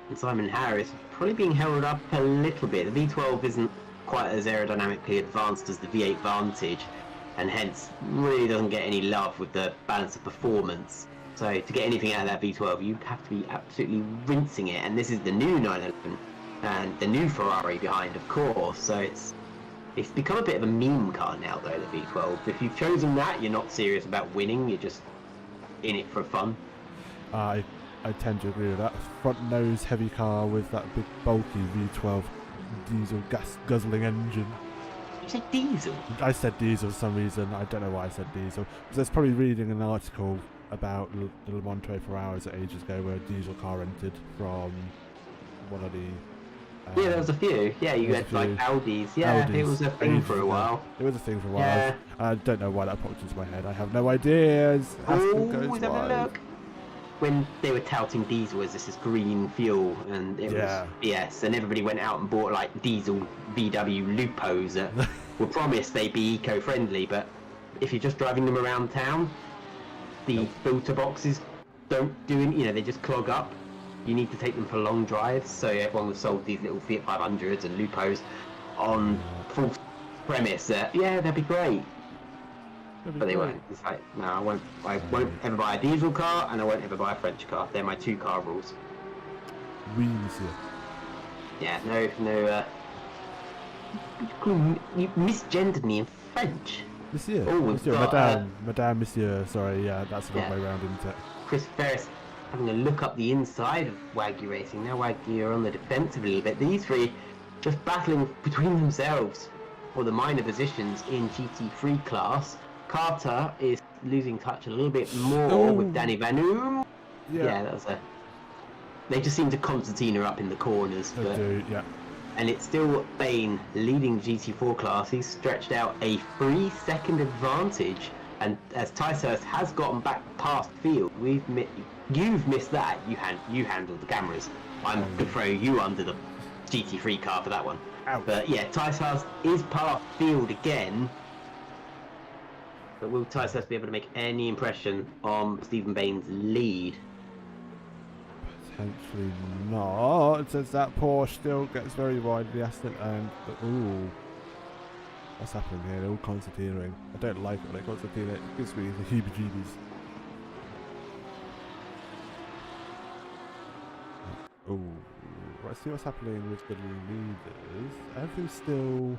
And Simon Harris probably being held up a little bit. The V12 isn't quite as aerodynamically advanced as the V8 Vantage, and hence really doesn't get any love with the balance of performance. So to get anything out of that V12, you have to be absolutely rinsing it. And this is the new 911 and the new Ferrari behind, of course. So it's become a bit of a meme car now, though, the V12. If you've chosen that, you're not serious about winning. You're just in it for fun. I tend to agree with that. Front nose heavy car with that big bulky V12 diesel gas guzzling engine. You said diesel? I said diesel for some reason. I don't know why I said diesel. Because I was probably reading an article about the Le Mans 24 Hours ages ago where a diesel car entered from one of the... yeah, there was a few. Yeah, you had like Audis. Yeah, Audis, it was a thing for a while. It was a thing for a while. Yeah. I don't know why that popped into my head. I have no ideas. Oh, have a look. When they were touting diesel as this is green fuel, and it was BS, and everybody went out and bought like diesel VW Lupos that were promised they'd be eco-friendly, but if you're just driving them around town, the filter boxes don't do any, they just clog up. You need to take them for long drives, so everyone was sold these little Fiat 500s and Lupos on false premise that they'd be great. But they won't. It's like, no, I won't ever buy a diesel car, and I won't ever buy a French car. They're my 2 car rules. Oui, monsieur. Yeah, no, you misgendered me in French. Monsieur. Oh, monsieur, got, Madame, Monsieur. Sorry, that's the wrong way round, isn't it? Chris Ferris having a look up the inside of Waggy Racing. Now Waggy are on the defensive a little bit. These three just battling between themselves for the minor positions in GT3 class. Carter is losing touch a little bit more with Danny Venum. Yeah, that was they just seem to concertina up in the corners. They do, yeah. And it's still Bain leading GT4 class. He's stretched out a 3-second advantage. And as Ticehurst has gotten back past field, you've missed that. You handled the cameras. I'm going to throw you under the GT3 car for that one. Ouch. But yeah, Ticehurst is past field again. But will Ticehurst be able to make any impression on Stephen Bain's lead? Potentially not, since that Porsche still gets very wide of the Aston, and ooh, what's happening here? They're all concertinaing. I don't like it when they concertina. It gives me the heebie-jeebies. Ooh, let's see what's happening with the leaders. Everything's still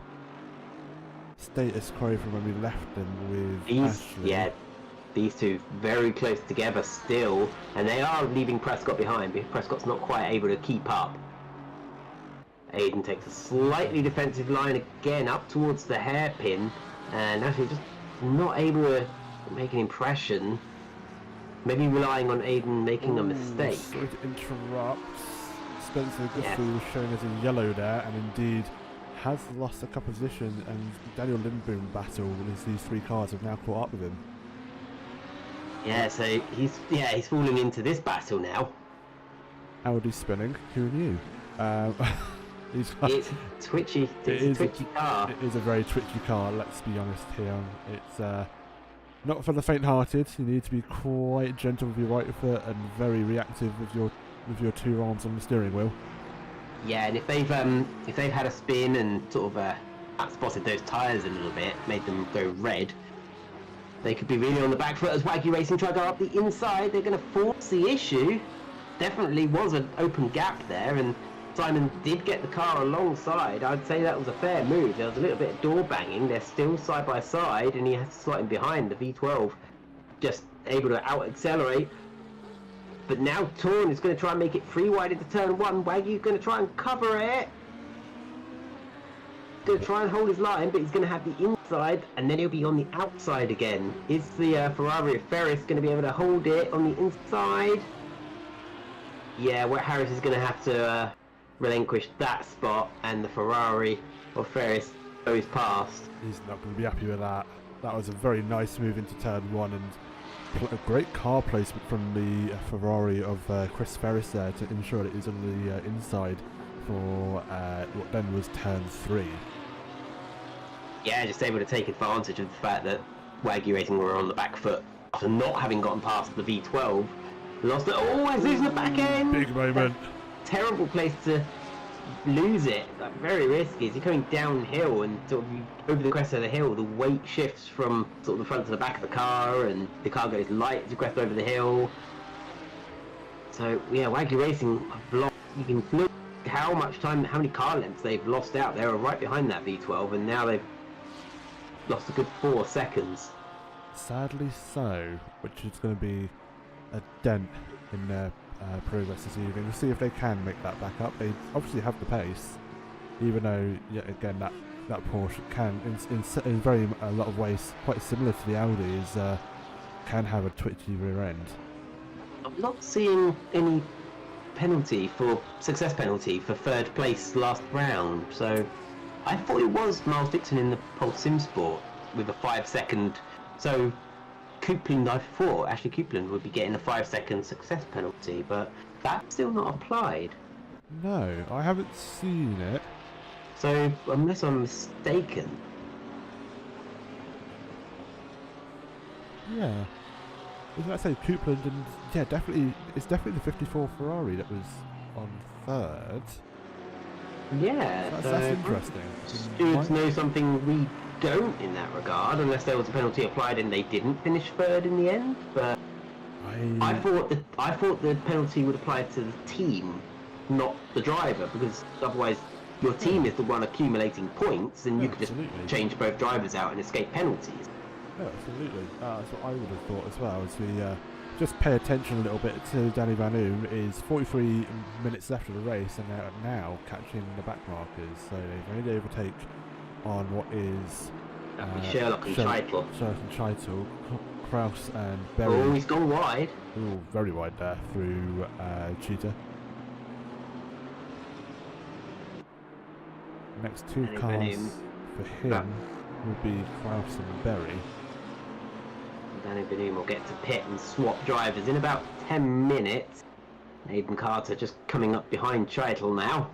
status quo from when we left them with Ashley. Yeah, these two very close together still, and they are leaving Prescott behind, because Prescott's not quite able to keep up. Aiden takes a slightly defensive line again up towards the hairpin, and actually just not able to make an impression. Maybe relying on Aiden making a mistake. Sorry to interrupt. Spencer Guthrie was shown as a yellow there, and indeed has lost a couple of positions, and Daniel Lindboom battle as these 3 cars have now caught up with him. Yeah, so he's falling into this battle now. Audi spinning. Who knew? It's twitchy. It's a twitchy car. It is a very twitchy car. Let's be honest here. It's not for the faint-hearted. You need to be quite gentle with your right foot and very reactive with your two arms on the steering wheel. Yeah, and if they've had a spin and sort of spotted those tyres a little bit, made them go red, they could be really on the back foot as Waggy Racing try to go up the inside. They're going to force the issue. Definitely was an open gap there, and Simon did get the car alongside. I'd say that was a fair move. There was a little bit of door banging. They're still side by side, and he has to slot in behind the V12, just able to out accelerate. But now Torn is going to try and make it free wide into turn one. Waggy's going to try and cover it. He's going to try and hold his line, but he's going to have the inside, and then he'll be on the outside again. Is the Ferrari of Ferris going to be able to hold it on the inside? Yeah, where Harris is going to have to relinquish that spot, and the Ferrari of Ferris goes past. He's not going to be happy with that. That was a very nice move into turn one, and a great car placement from the Ferrari of Chris Ferris there to ensure that he's on the inside for what then was turn three. Yeah, just able to take advantage of the fact that Waggy Racing were on the back foot after not having gotten past the V12. Lost it. Oh, he's losing the back end. Big moment. Terrible place to lose it. Like, very risky. As you're coming downhill and sort of over the crest of the hill, the weight shifts from sort of the front to the back of the car, and the car goes light as you crest over the hill. So yeah, Waggy Racing have lost. You can look how much time, how many car lengths they've lost out. They were right behind that V12, and now they've lost a good 4 seconds. Sadly so, which is going to be a dent in their progress this evening. We'll see if they can make that back up. They obviously have the pace, even though yet again that Porsche can, in very a lot of ways, quite similar to the Audi, is can have a twitchy rear end. I'm not seeing any success penalty for third place last round, so I thought it was Miles Dixon in the Pulse Sim Sport with a 5 second. So Coupland, I thought Ashley Coupland would be getting a 5 second success penalty, but that's still not applied. No, I haven't seen it. So unless I'm mistaken. Yeah. I was going to say Coupland, and yeah, definitely, it's definitely the 54 Ferrari that was on third. Yeah, that's interesting. Stewards know something we don't in that regard, unless there was a penalty applied and they didn't finish third in the end. But I thought the penalty would apply to the team, not the driver, because otherwise your team is the one accumulating points, and you could just change both drivers out and escape penalties. No, absolutely. That's what I would have thought as well. As we just pay attention a little bit to Danny Van Oom, is 43 minutes left of the race, and they're now catching the back markers. So they've made overtake on what is Sherlock and Scheitel, Kraus and Berry. Oh, he's gone wide. Oh, very wide there through Cheetah. Next two cars for him will be Kraus and Berry. Danny Van Oom will get to pit and swap drivers in about 10 minutes. Aidan Carter just coming up behind Scheitel now.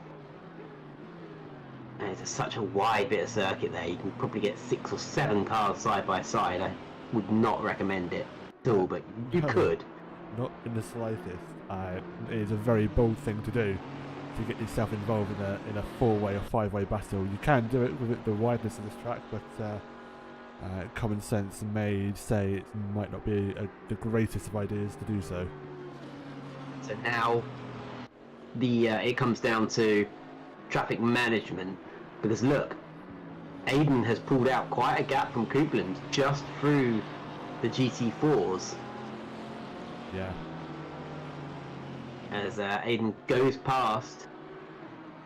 And it's such a wide bit of circuit there. You can probably get 6 or 7 cars side by side. I would not recommend it at all, but you could. Not in the slightest. It is a very bold thing to do, to get yourself involved in a 4-way or 5-way battle. You can do it with the wideness of this track, but common sense may say it might not be the greatest of ideas to do so. So now it comes down to traffic management, because look, Aiden has pulled out quite a gap from Coupland just through the GT4s. Yeah. As Aiden goes past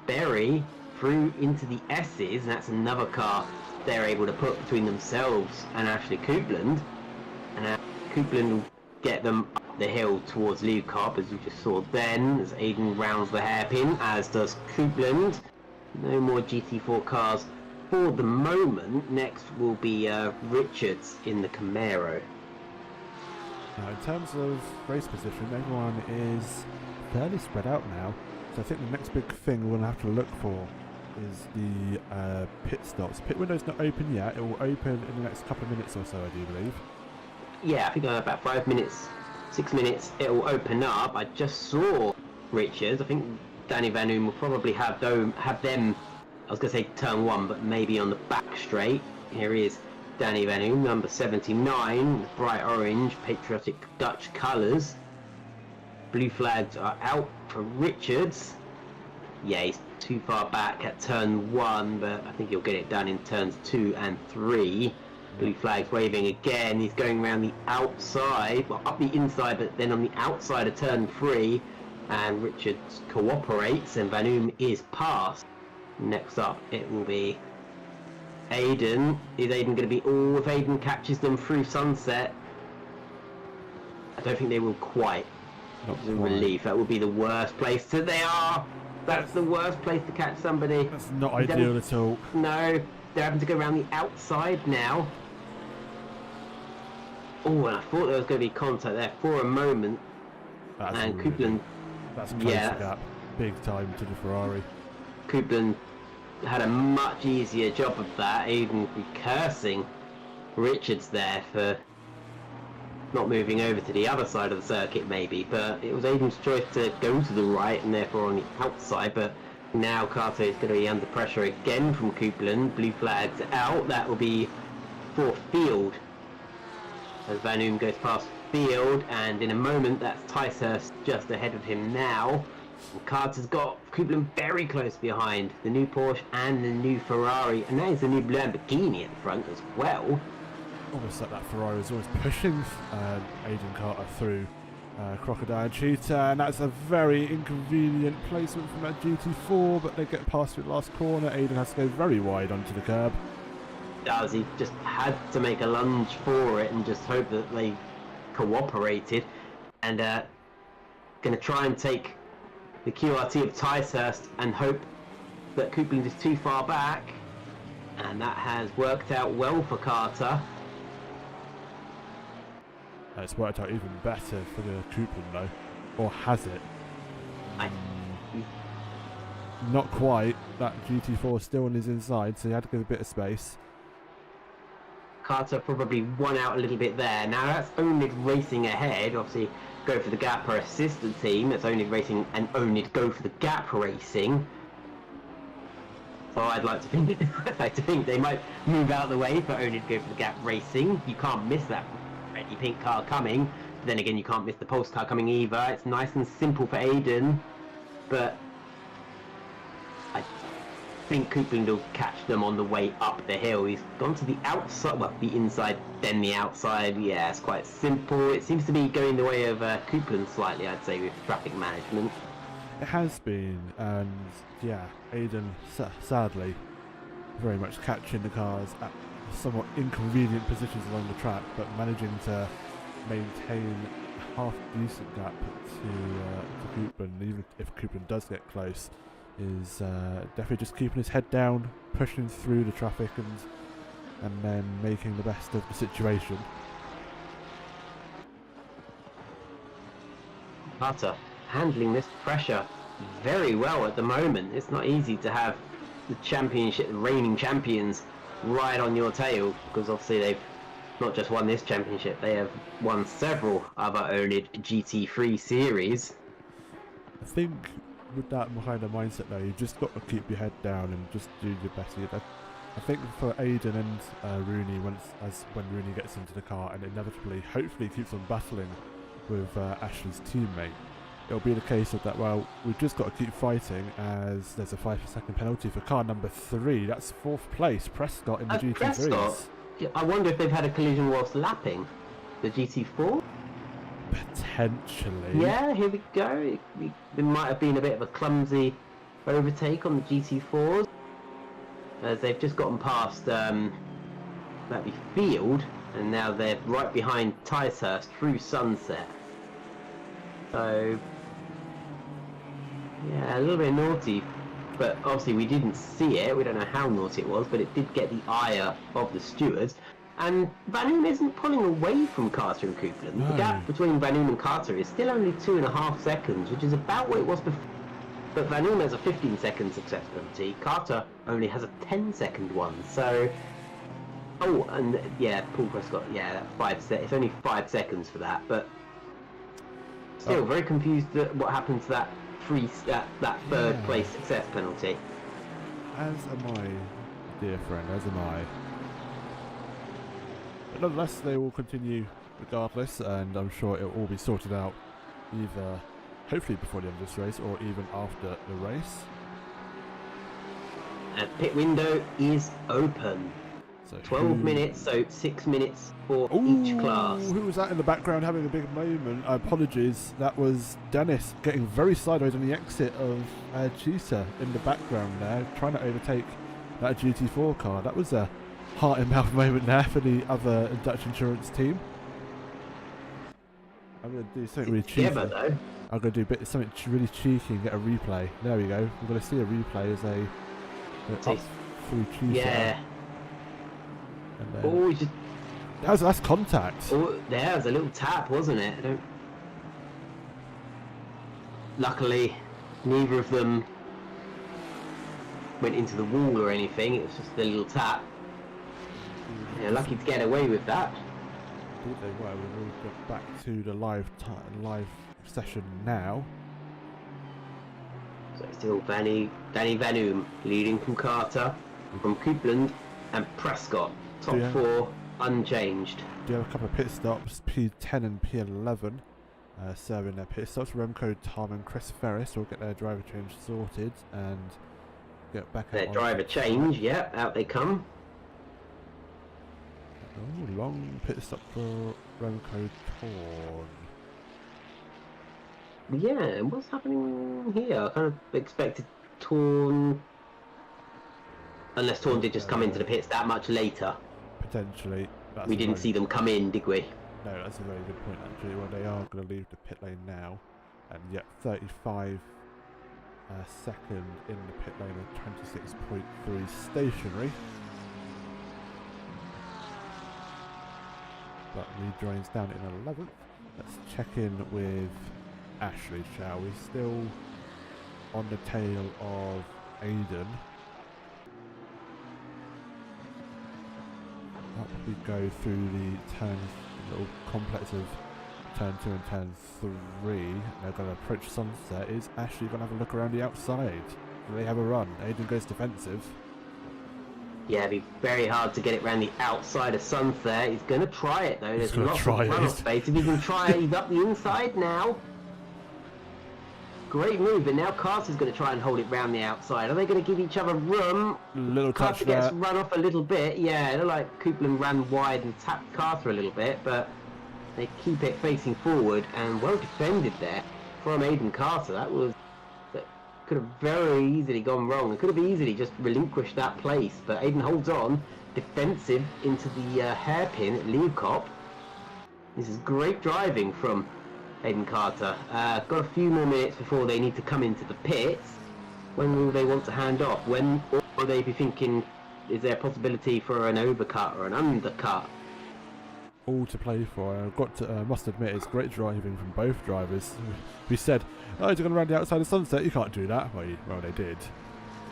Berry through into the S's, and that's another car they're able to put between themselves and Ashley Coupland. And Coupland will get them up the hill towards lead Carp, as you just saw then, as Aiden rounds the hairpin, as does Coupland. No more GT4 cars for the moment. Next will be Richards in the Camaro. Now, in terms of race position, everyone is fairly spread out now. So I think the next big thing we're going to have to look for is the pit stops. Pit window's not open yet. It will open in the next couple of minutes or so, I do believe. Yeah, I think about 5 minutes, 6 minutes, it will open up. I just saw Richards. I think Danny Van Oom will probably have them, I was going to say turn 1, but maybe on the back straight. Here is Danny Van Oom, number 79, bright orange, patriotic Dutch colours. Blue flags are out for Richards. Yeah, he's too far back at turn 1, but I think he'll get it done in turns 2 and 3. Blue flags waving again. He's going around the outside, well, up the inside, but then on the outside of turn 3. And Richards cooperates, and Van Oom is passed. Next up, it will be Aiden. Is Aiden going to be all? If Aiden catches them through sunset, I don't think they will quite. Which is a relief. That would be the worst place to. They are. That's the worst place to catch somebody. That's not ideal at all. No, they're having to go around the outside now. Oh, and I thought there was going to be contact there for a moment. That's and really Coupland. That's close the gap. Big time to the Ferrari. Coupland had a much easier job of that, even cursing Richards there for not moving over to the other side of the circuit maybe, but it was Aiden's choice to go to the right and therefore on the outside. But now Carter is going to be under pressure again from Coupland. Blue flags out. That will be for Field as Van Oom goes past Field, and in a moment that's Ticehurst just ahead of him now. And Carter's got Coupland very close behind, the new Porsche and the new Ferrari, and there's the new Lamborghini at the front as well. Almost like that Ferrari was always pushing Aiden Carter through Crocodile Cheetah, and that's a very inconvenient placement from that GT4, but they get past it last corner. Aiden has to go very wide onto the curb. Does he just had to make a lunge for it and just hope that they cooperated, and going to try and take the QRT of Ticehurst and hope that Coupland is too far back, and that has worked out well for Carter. It's worked out even better for the Coupland though, or has it? Not quite. That GT4 still on his inside, so he had to give a bit of space. Carter probably won out a little bit there. Now that's oNiD racing ahead. Obviously, go for the gap per assistant team. That's oNiD racing and oNiD go for the gap racing. So I'd like to think they might move out of the way for oNiD go for the gap racing. You can't miss that ready pink car coming. But then again, you can't miss the Pulse car coming either. It's nice and simple for Aiden, but I think Coupland will catch them on the way up the hill. He's gone to the outside, well, the inside, then the outside. Yeah, it's quite simple. It seems to be going the way of Coupland slightly, I'd say, with traffic management. It has been, and yeah, Aiden sadly very much catching the cars at somewhat inconvenient positions along the track, but managing to maintain a half decent gap to Coupland, even if Coupland does get close. Is definitely just keeping his head down, pushing through the traffic, and then making the best of the situation. Carter handling this pressure very well at the moment. It's not easy to have the championship, the reigning champions, right on your tail, because obviously they've not just won this championship, they have won several other oNiD GT3 series. I think with that kind of mindset though, you just got to keep your head down and just do your best. I think for Aiden and Rooney, when Rooney gets into the car and inevitably, hopefully keeps on battling with Ashley's teammate, it'll be the case of that, well, we've just got to keep fighting, as there's a 5-second penalty for car number 3. That's 4th place, Prescott in the GT3s. Prescott? I wonder if they've had a collision whilst lapping the GT4? Potentially. Yeah, here we go. There might have been a bit of a clumsy overtake on the GT4s, as they've just gotten past that'd be Field, and now they're right behind Ticehurst through sunset. So yeah, a little bit naughty, but obviously we didn't see it. We don't know how naughty it was, but it did get the ire of the stewards. And Van Oom isn't pulling away from Carter and Coupland. No. The gap between Van Oom and Carter is still only 2.5 seconds, which is about what it was before. But Van Oom has a 15-second success penalty. Carter only has a 10-second one. So, oh, and yeah, Paul Prescott, yeah, it's only 5 seconds for that. But still, very confused at what happened to that third place success penalty. As am I, dear friend, as am I. But nonetheless, they will continue regardless, and I'm sure it will all be sorted out either hopefully before the end of this race or even after the race. And pit window is open. So 12 minutes, so 6 minutes for each class. Who was that in the background having a big moment? Apologies, that was Dennis getting very sideways on the exit of Cheetah in the background there, trying to overtake that GT4 car. That was a heart in mouth moment there for the other Dutch Insurance team. I'm going to do something really cheeky. Though. I'm going to do something really cheeky and get a replay. There we go. We're going to see a replay as up through Cheetah. Yeah. And then, that's contact. Oh, there was a little tap, wasn't it? Luckily, neither of them went into the wall or anything. It was just a little tap. Yeah, lucky to get away with that. Did they were. We'll go back to the live session now. So still Danny Van Oom leading from Carter, from Coupland and Prescott. Top 4 unchanged. Do you have a couple of pit stops? P10 and P11 serving their pit stops. Remco, Tom and Chris Ferris will get their driver change sorted and get back out. Their driver change, yeah, out they come. Oh, long pit stop for Remco Torn. Yeah, what's happening here? I kind of expected Torn, unless Torn did just come into the pits that much later. Potentially. We didn't see them come in, did we? No, that's a very good point actually. Well, they are going to leave the pit lane now, and yet 35 second in the pit lane of 26.3 stationary. But rejoins down in 11th. Let's check in with Ashley, shall we? Still on the tail of Aiden. Up we go through the little complex of turn 2 and turn 3. They're going to approach Sunset. Is Ashley going to have a look around the outside? Do they have a run? Aiden goes defensive. Yeah, it'd be very hard to get it around the outside of Sunset. He's going to try it though. There's lots of runoff space. If he can try it, he's up the inside now. Great move, but now Carter's going to try and hold it round the outside. Are they going to give each other room? Little Carter touch gets there. run off a little bit. Yeah, it looked like Coupland ran wide and tapped Carter a little bit, but they keep it facing forward and well defended there from Aiden Carter. That could have very easily gone wrong. It could have easily just relinquished that place, but Aiden holds on, defensive into the hairpin at Leeuwkop. This is great driving from Aiden Carter. Got a few more minutes before they need to come into the pits. When will they want to hand off? When will they be thinking, is there a possibility for an overcut or an undercut? All to play for. I've got to, must admit, it's great driving from both drivers. We said, oh, he's going to run the outside of Sunset. You can't do that. Well, they did.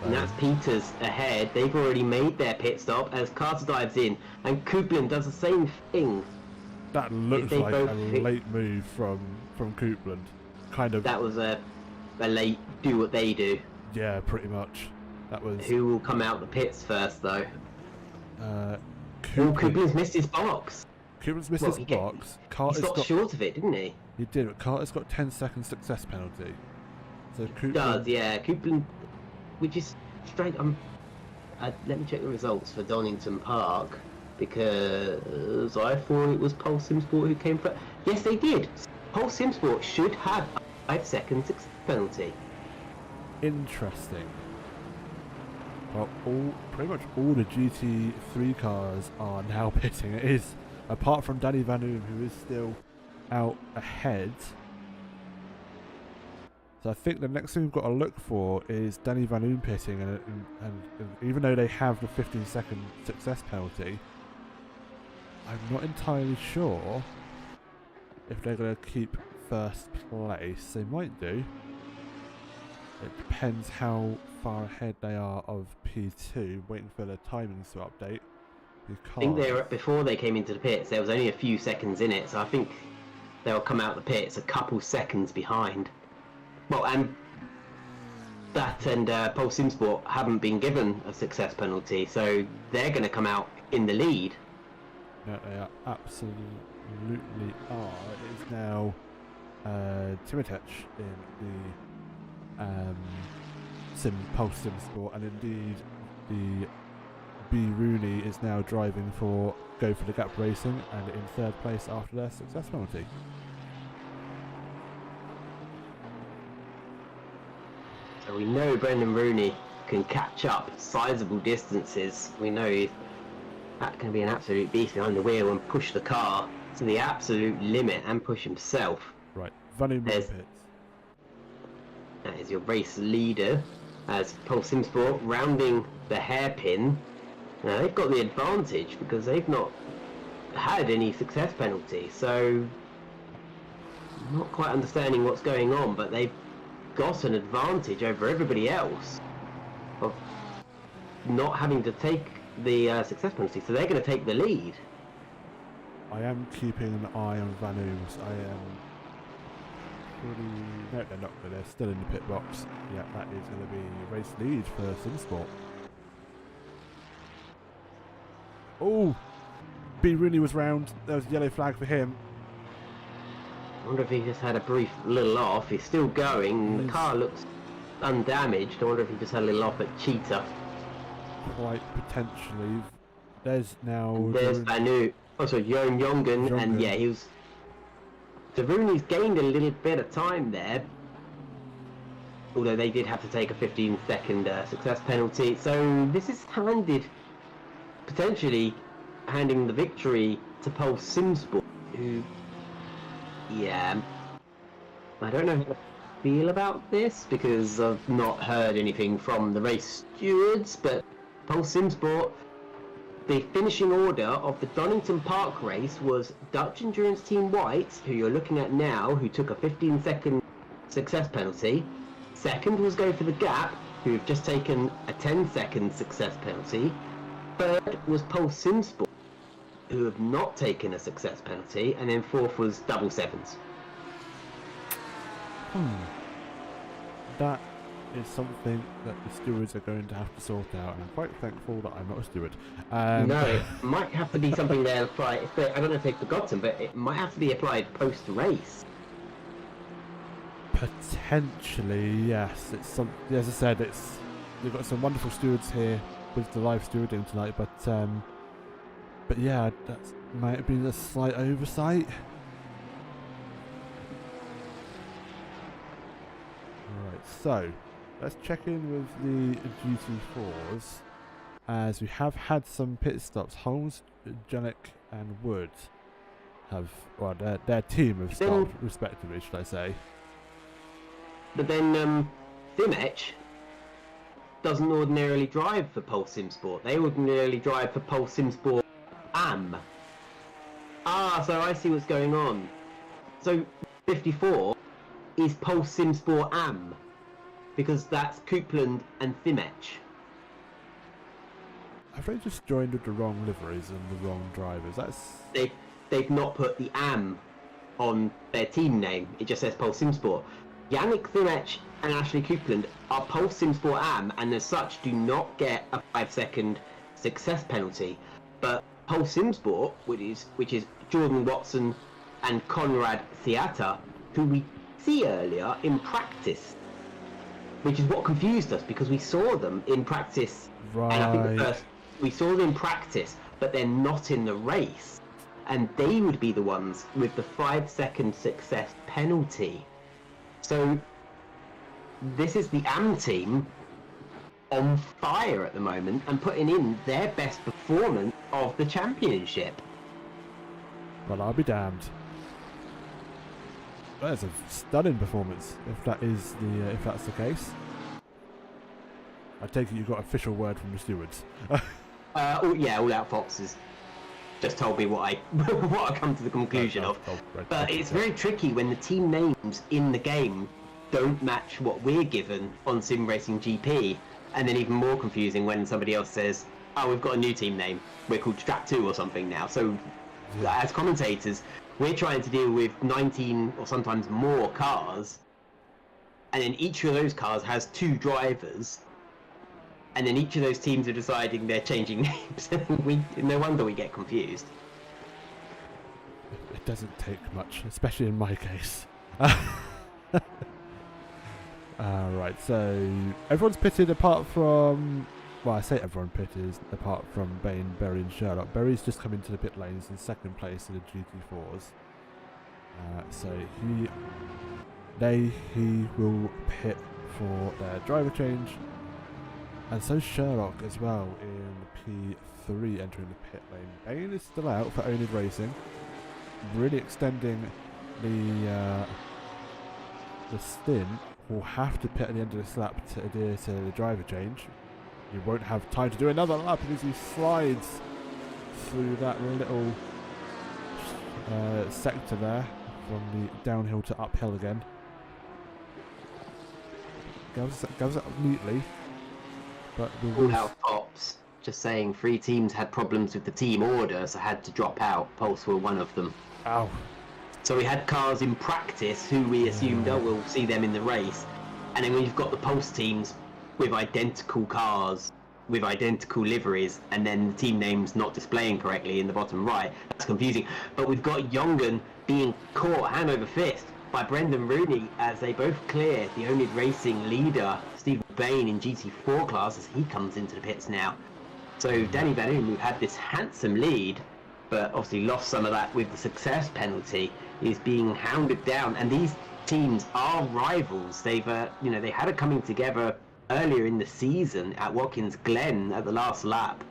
And that's Peters ahead. They've already made their pit stop as Carter dives in, and Coupland does the same thing. That looks like a late move from Coupland. Kind of. That was a late do what they do. Yeah, pretty much. That was. Who will come out the pits first, though? Coupland's missed his box. Coupland's missed his box. He stopped short of it, didn't he? He did, but Carter's got 10-second success penalty. So Coupland does, yeah. Coupland, which is straight. Let me check the results for Donington Park, because I thought it was Pulse Simsport who came first. Yes, they did. Pulse Simsport should have a 5-second success penalty. Interesting. Well, pretty much all the GT3 cars are now pitting. It is, apart from Danny Van Oom, who is still out ahead. So I think the next thing we've got to look for is Danny Van Oom pitting, and even though they have the 15-second success penalty, I'm not entirely sure if they're going to keep first place. They might do. It depends how far ahead they are of P2, waiting for the timings to update. I think before they came into the pits, there was only a few seconds in it, so I think they'll come out the pits a couple seconds behind. Well, and that and Pole SimSport haven't been given a success penalty, so they're going to come out in the lead. No, they are absolutely are. It is now Timitic in the Pole SimSport, and indeed the B Rooney is now driving for Go for the Gap Racing and in third place after their success penalty. So we know Brendan Rooney can catch up sizable distances. We know that can be an absolute beast behind the wheel and push the car to the absolute limit and push himself. Right, Vanu pits. That is your race leader as Pole SimSport rounding the hairpin. Now they've got the advantage because they've not had any success penalty, so I'm not quite understanding what's going on, but they've got an advantage over everybody else of not having to take the success penalty, so they're going to take the lead. I am keeping an eye on Vanu's. I am pretty... No, they're not. They're still in the pit box. Yeah, that is going to be race lead for SimSport. Oh! B Rooney was round. There was a yellow flag for him. I wonder if he just had a brief little off. He's still going. The car looks undamaged. I wonder if he just had a little off at Cheetah. Quite potentially. There's now... There's Vanu. Oh, sorry, Jongen. And yeah, he was... So Rooney's gained a little bit of time there. Although they did have to take a 15-second success penalty. So this is potentially handing the victory to Pole SimSport, who... Yeah, I don't know how to feel about this because I've not heard anything from the race stewards, but Pole SimSport, the finishing order of the Donington Park race was Dutch Endurance Team White, who you're looking at now, who took a 15-second success penalty. Second was Go for the Gap, who have just taken a 10-second success penalty. Third was Pole SimSport, who have not taken a success penalty, and then fourth was Double Sevens. That is something that the stewards are going to have to sort out, and I'm quite thankful that I'm not a steward. No, it might have to be something they apply. I don't know if they've forgotten, but it might have to be applied post-race. Potentially, yes. It's some. As I said, you've got some wonderful stewards here with the live stewarding tonight, but yeah, that might have been a slight oversight. Alright, so let's check in with the GT4s, as we have had some pit stops. Holmes, Janik and Wood have, well, their team have stopped respectively, should I say. But then Dimech doesn't ordinarily drive for Pole SimSport. They ordinarily drive for Pole SimSport AM. So I see what's going on. So 54 is Pole SimSport AM, because that's Coupland and Dimech. Have they just joined with the wrong liveries and the wrong drivers? They've not put the AM on their team name. It just says Pole SimSport. Yannick Dimech and Ashley Coupland are Pole SimSport AM, and as such do not get a 5-second success penalty. But Pole SimSport, which is Jordan Watson and Conrad Theata, who we see earlier in practice, which is what confused us because we saw them in practice. Right. And I think we saw them in practice, but they're not in the race, and they would be the ones with the 5-second success penalty. So this is the AM team on fire at the moment and putting in their best performance of the championship. Well, I'll be damned. That's a stunning performance, if that's the case. I take it you've got official word from the stewards. All out foxes. just told me what I what I come to the conclusion of. But it's very tricky when the team names in the game don't match what we're given on SimRacing.GP, and then even more confusing when somebody else says, "Oh, we've got a new team name. We're called Strap 2 or something now." So, as commentators, we're trying to deal with 19 or sometimes more cars, and then each of those cars has 2 drivers. And then each of those teams are deciding they're changing names. No wonder we get confused. It doesn't take much, especially in my case. Right, so everyone's pitted apart from... Well, I say everyone pitted apart from Bain, Berry and Sherlock. Berry's just come into the pit lanes in 2nd place in the GT4s. So he will pit for their driver change. And so Sherlock as well in P3 entering the pit lane. Bain is still out for oNiD Racing, really extending the stint. Will have to pit at the end of this lap to adhere to the driver change. He won't have time to do another lap because he slides through that little sector there from the downhill to uphill again. Goes up neatly. But all out tops. Just saying, 3 teams had problems with the team order, so had to drop out. Pulse were one of them. Ow. So we had cars in practice who we assumed, oh, we'll see them in the race. And then when you've got the Pulse teams with identical cars, with identical liveries, and then the team names not displaying correctly in the bottom right, that's confusing. But we've got Jongen being caught hand over fist by Brendan Rooney as they both clear the oNiD Racing leader, Stephen Bain, in GT4 class as he comes into the pits now. So Danny Van Oom, who had this handsome lead, but obviously lost some of that with the success penalty, is being hounded down. And these teams are rivals. They've, they had a coming together earlier in the season at Watkins Glen at the last lap.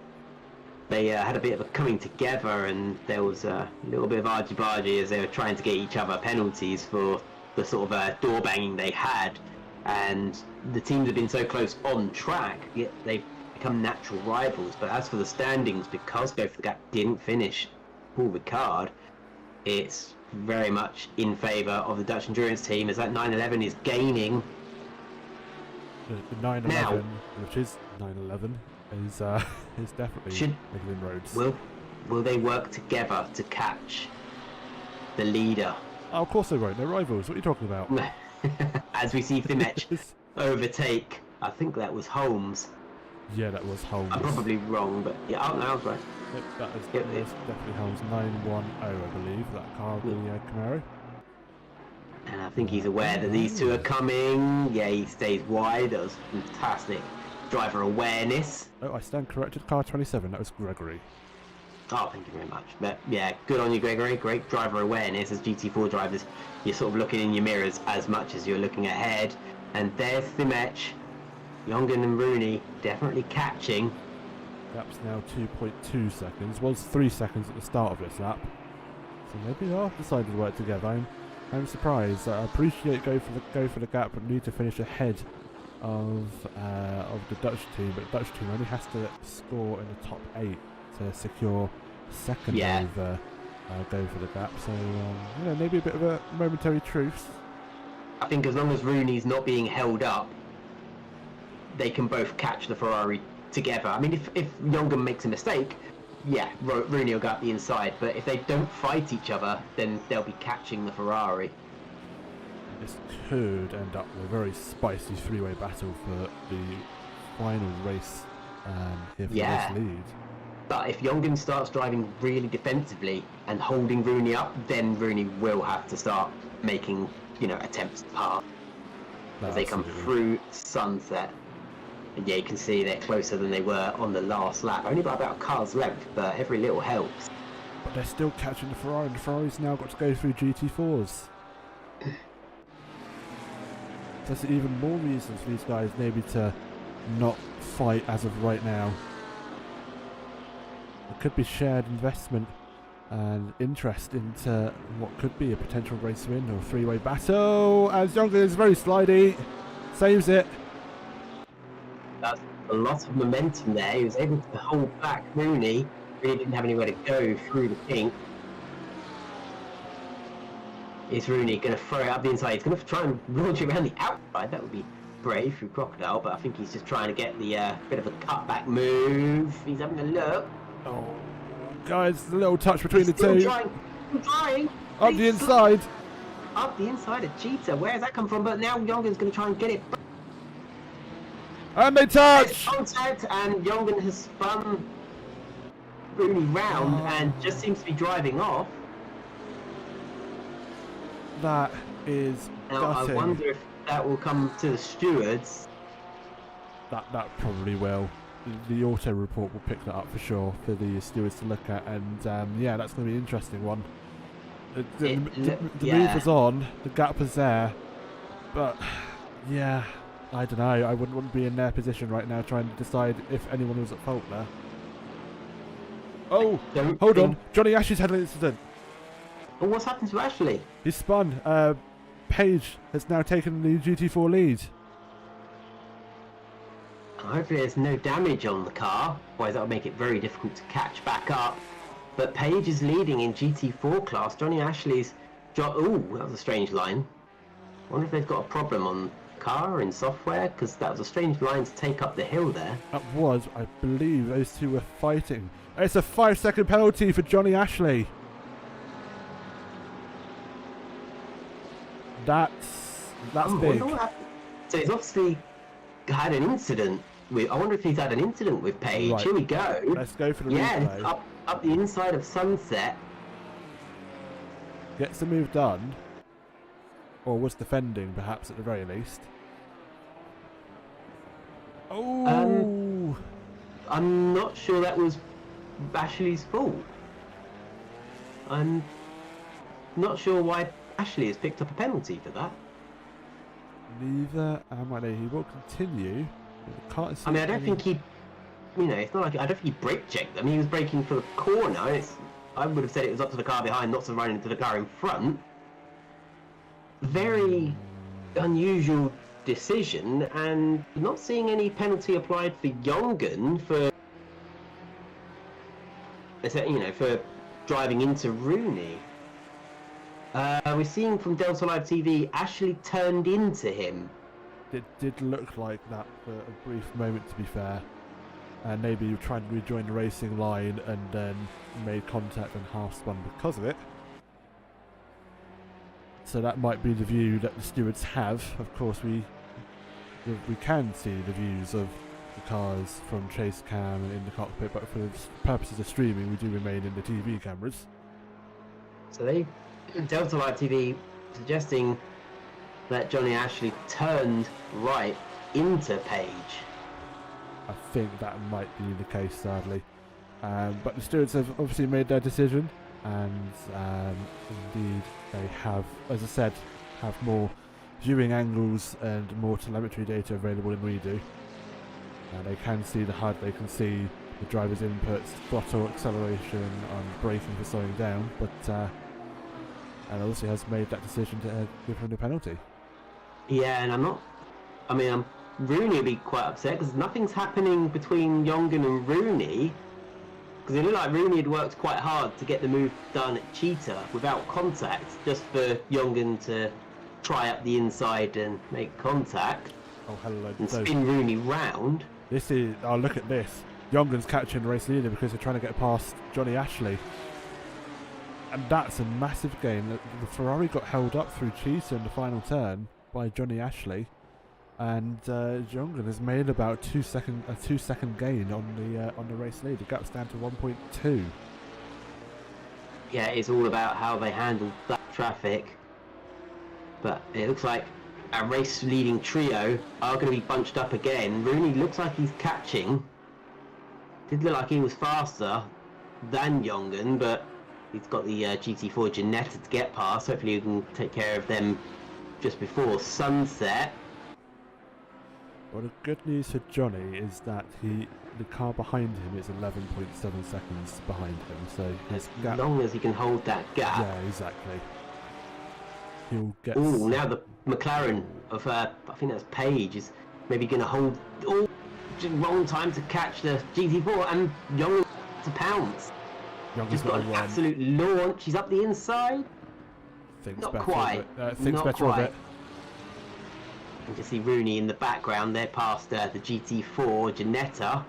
They had a bit of a coming together, and there was a little bit of argy-bargy as they were trying to get each other penalties for the sort of door banging they had. And the teams have been so close on track, yet they've become natural rivals. But as for the standings, because Go for the Gap didn't finish Paul Ricard, it's very much in favour of the Dutch Endurance team, as that 911 is gaining. The 911, which is 911, is definitely making inroads. Will they work together to catch the leader? Oh, of course they won't. They're rivals. What are you talking about? As we see Fimech overtake, I think that was Holmes. Yeah, that was Holmes. I'm probably wrong, but yeah, oh, no, I was right. Yep, that is definitely Holmes. 910, I believe, that car of the Camaro. And I think he's aware that these two are coming. Yeah, he stays wide. That was fantastic driver awareness. Oh, I stand corrected. Car 27, that was Gregory. Oh, thank you very much. But yeah, good on you, Gregory. Great driver awareness. As GT4 drivers, you're sort of looking in your mirrors as much as you're looking ahead. And there's Fimech. Jongen and Rooney definitely catching. Gap's now 2.2 seconds. Was 3 seconds at the start of this lap. So maybe they have decided to work together. I'm surprised. I appreciate go for the Gap, but need to finish ahead of the Dutch team. But the Dutch team only has to score in the top 8 to secure second over Go for the Gap. So maybe a bit of a momentary truce. I think as long as Rooney's not being held up, they can both catch the Ferrari together. I mean, if Jongen makes a mistake, yeah, Rooney will go up the inside. But if they don't fight each other, then they'll be catching the Ferrari. This could end up with a very spicy three-way battle for the final race here for this lead. But if Jongen starts driving really defensively and holding Rooney up, then Rooney will have to start making, attempts to pass as they come through sunset. And yeah, you can see they're closer than they were on the last lap. Only by about a car's length, but every little helps. But they're still catching the Ferrari, and the Ferrari's now got to go through GT4s. There's even more reasons for these guys maybe to not fight as of right now. It could be shared investment and interest into what could be a potential race win or three-way battle, as Jongen is very slidey, saves it. That's a lot of momentum there. He was able to hold back Rooney, Really didn't have anywhere to go through the pink. Is Rooney going to throw it up the inside? He's going to try and launch it around the outside. That would be brave through Crocodile, but I think he's just trying to get the bit of a cutback move. He's having a look. Oh, guys, a little touch between the two. Trying. Up the inside. Up the inside of Cheetah. Where has that come from? But now Jongen's going to try and get it. And they touch! Contact, and Jongen has spun Rooney round and just seems to be driving off. That is Now, gutting. I wonder if that will come to the stewards. That probably will. The auto report will pick that up for sure for the stewards to look at, and yeah, that's going to be an interesting one. The move was on, the gap was there, but yeah, I don't know. I wouldn't want to be in their position right now trying to decide if anyone was at fault there. Oh, hold on. Johnny Ashley's had an incident. Oh, what's happened to Ashley? He's spun. Paige has now taken the GT4 lead. Hopefully there's no damage on the car, otherwise that would make it very difficult to catch back up. But Paige is leading in GT4 class. Johnny Ashley's... Ooh, that was a strange line. I wonder if they've got a problem on car or in software, because that was a strange line to take up the hill there. That was, I believe, those two were fighting. It's a 5-second penalty for Johnny Ashley. That's big. So he's obviously had an incident with... I wonder if he's had an incident with Paige. Right. Here we go. Let's go for the replay. Yeah, up the inside of Sunset. Gets the move done. Or was defending, perhaps, at the very least. Oh! I'm not sure that was Ashley's fault. I'm not sure why Ashley has picked up a penalty for that. Neither am I. He will continue. I mean, I don't think he... You know, it's not like... I don't think he brake checked them. He was braking for the corner. I would have said it was up to the car behind, not to run into the car in front. Very unusual decision, and not seeing any penalty applied for Jongen for... You know, for driving into Rooney. We're seeing from Delta Live TV, Ashley turned into him. It did look like that for a brief moment, to be fair. And maybe you tried to rejoin the racing line and then made contact and half spun because of it. So that might be the view that the stewards have. Of course, we can see the views of the cars from chase cam and in the cockpit, but for the purposes of streaming, we do remain in the TV cameras. So Delta Live TV suggesting that Johnny Ashley turned right into Paige. I think that might be the case, sadly. But the stewards have obviously made their decision, and indeed they have, as I said, have more viewing angles and more telemetry data available than we do. They can see the HUD, they can see the driver's inputs, throttle, acceleration, and braking for slowing down, but and obviously has made that decision to give him the penalty. Yeah, and Rooney will be quite upset because nothing's happening between Jongen and Rooney, because it looked like Rooney had worked quite hard to get the move done at Cheetah without contact, just for Jongen to try up the inside and make contact. Oh, hello. And spin Rooney round. This is... Oh, look at this. Jongen's catching the race leader because they're trying to get past Johnny Ashley. And that's a massive game. The Ferrari got held up through Cheetah in the final turn by Johnny Ashley. And Jongen has made about a 2-second gain on the race lead. The gap's down to 1.2. Yeah, it's all about how they handled that traffic. But it looks like a race-leading trio are going to be bunched up again. Rooney looks like he's catching. Did look like he was faster than Jongen, but he's got the GT4 Ginetta to get past. Hopefully he can take care of them just before sunset. Well, the good news for Johnny is that the car behind him is 11.7 seconds behind him, so his gap... As long as he can hold that gap. Yeah, exactly. He'll get... Ooh, now the McLaren of, I think that's Paige, is maybe going to hold... Oh, just wrong time to catch the GT4, and Jongen to pounce. Younger's Just got an absolute launch. He's up the inside. Not quite. Thinks Not better quite. of it. You can see Rooney in the background there past the GT4, Janetta.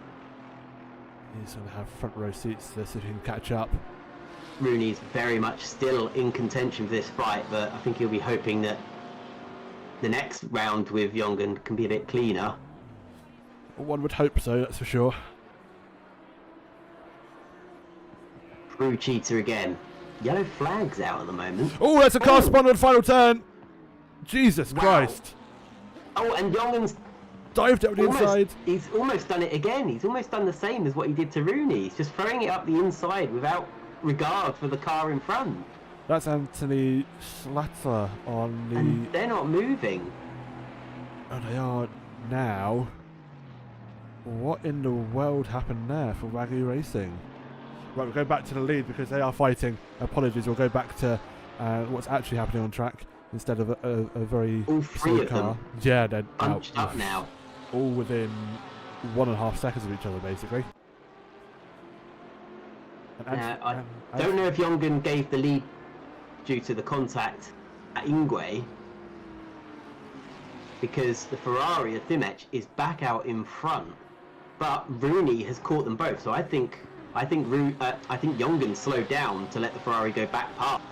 He's going to have front row seats to see if he can catch up. Rooney's very much still in contention for this fight, but I think he'll be hoping that the next round with Jongen can be a bit cleaner. One would hope so, that's for sure. Through Cheetah again. Yellow flag's out at the moment. Oh, that's a car spun on final turn. Jesus Christ. Oh, and Jongen's dived up the inside. He's almost done it again. He's almost done the same as what he did to Rooney. He's just throwing it up the inside without regard for the car in front. That's Anthony Slatter on the... And they're not moving. Oh, they are now. What in the world happened there for Wagyu Racing? Right, we'll go back to the lead because they are fighting. Apologies, we'll go back to what's actually happening on track instead of a very all three of car. them. Yeah, they're bunched up now. All within 1.5 seconds of each other, basically. I don't know if Jongen gave the lead due to the contact at Ingwe, because the Ferrari of Dimech is back out in front, but Rooney has caught them both. So I think Jongen slowed down to let the Ferrari go back past,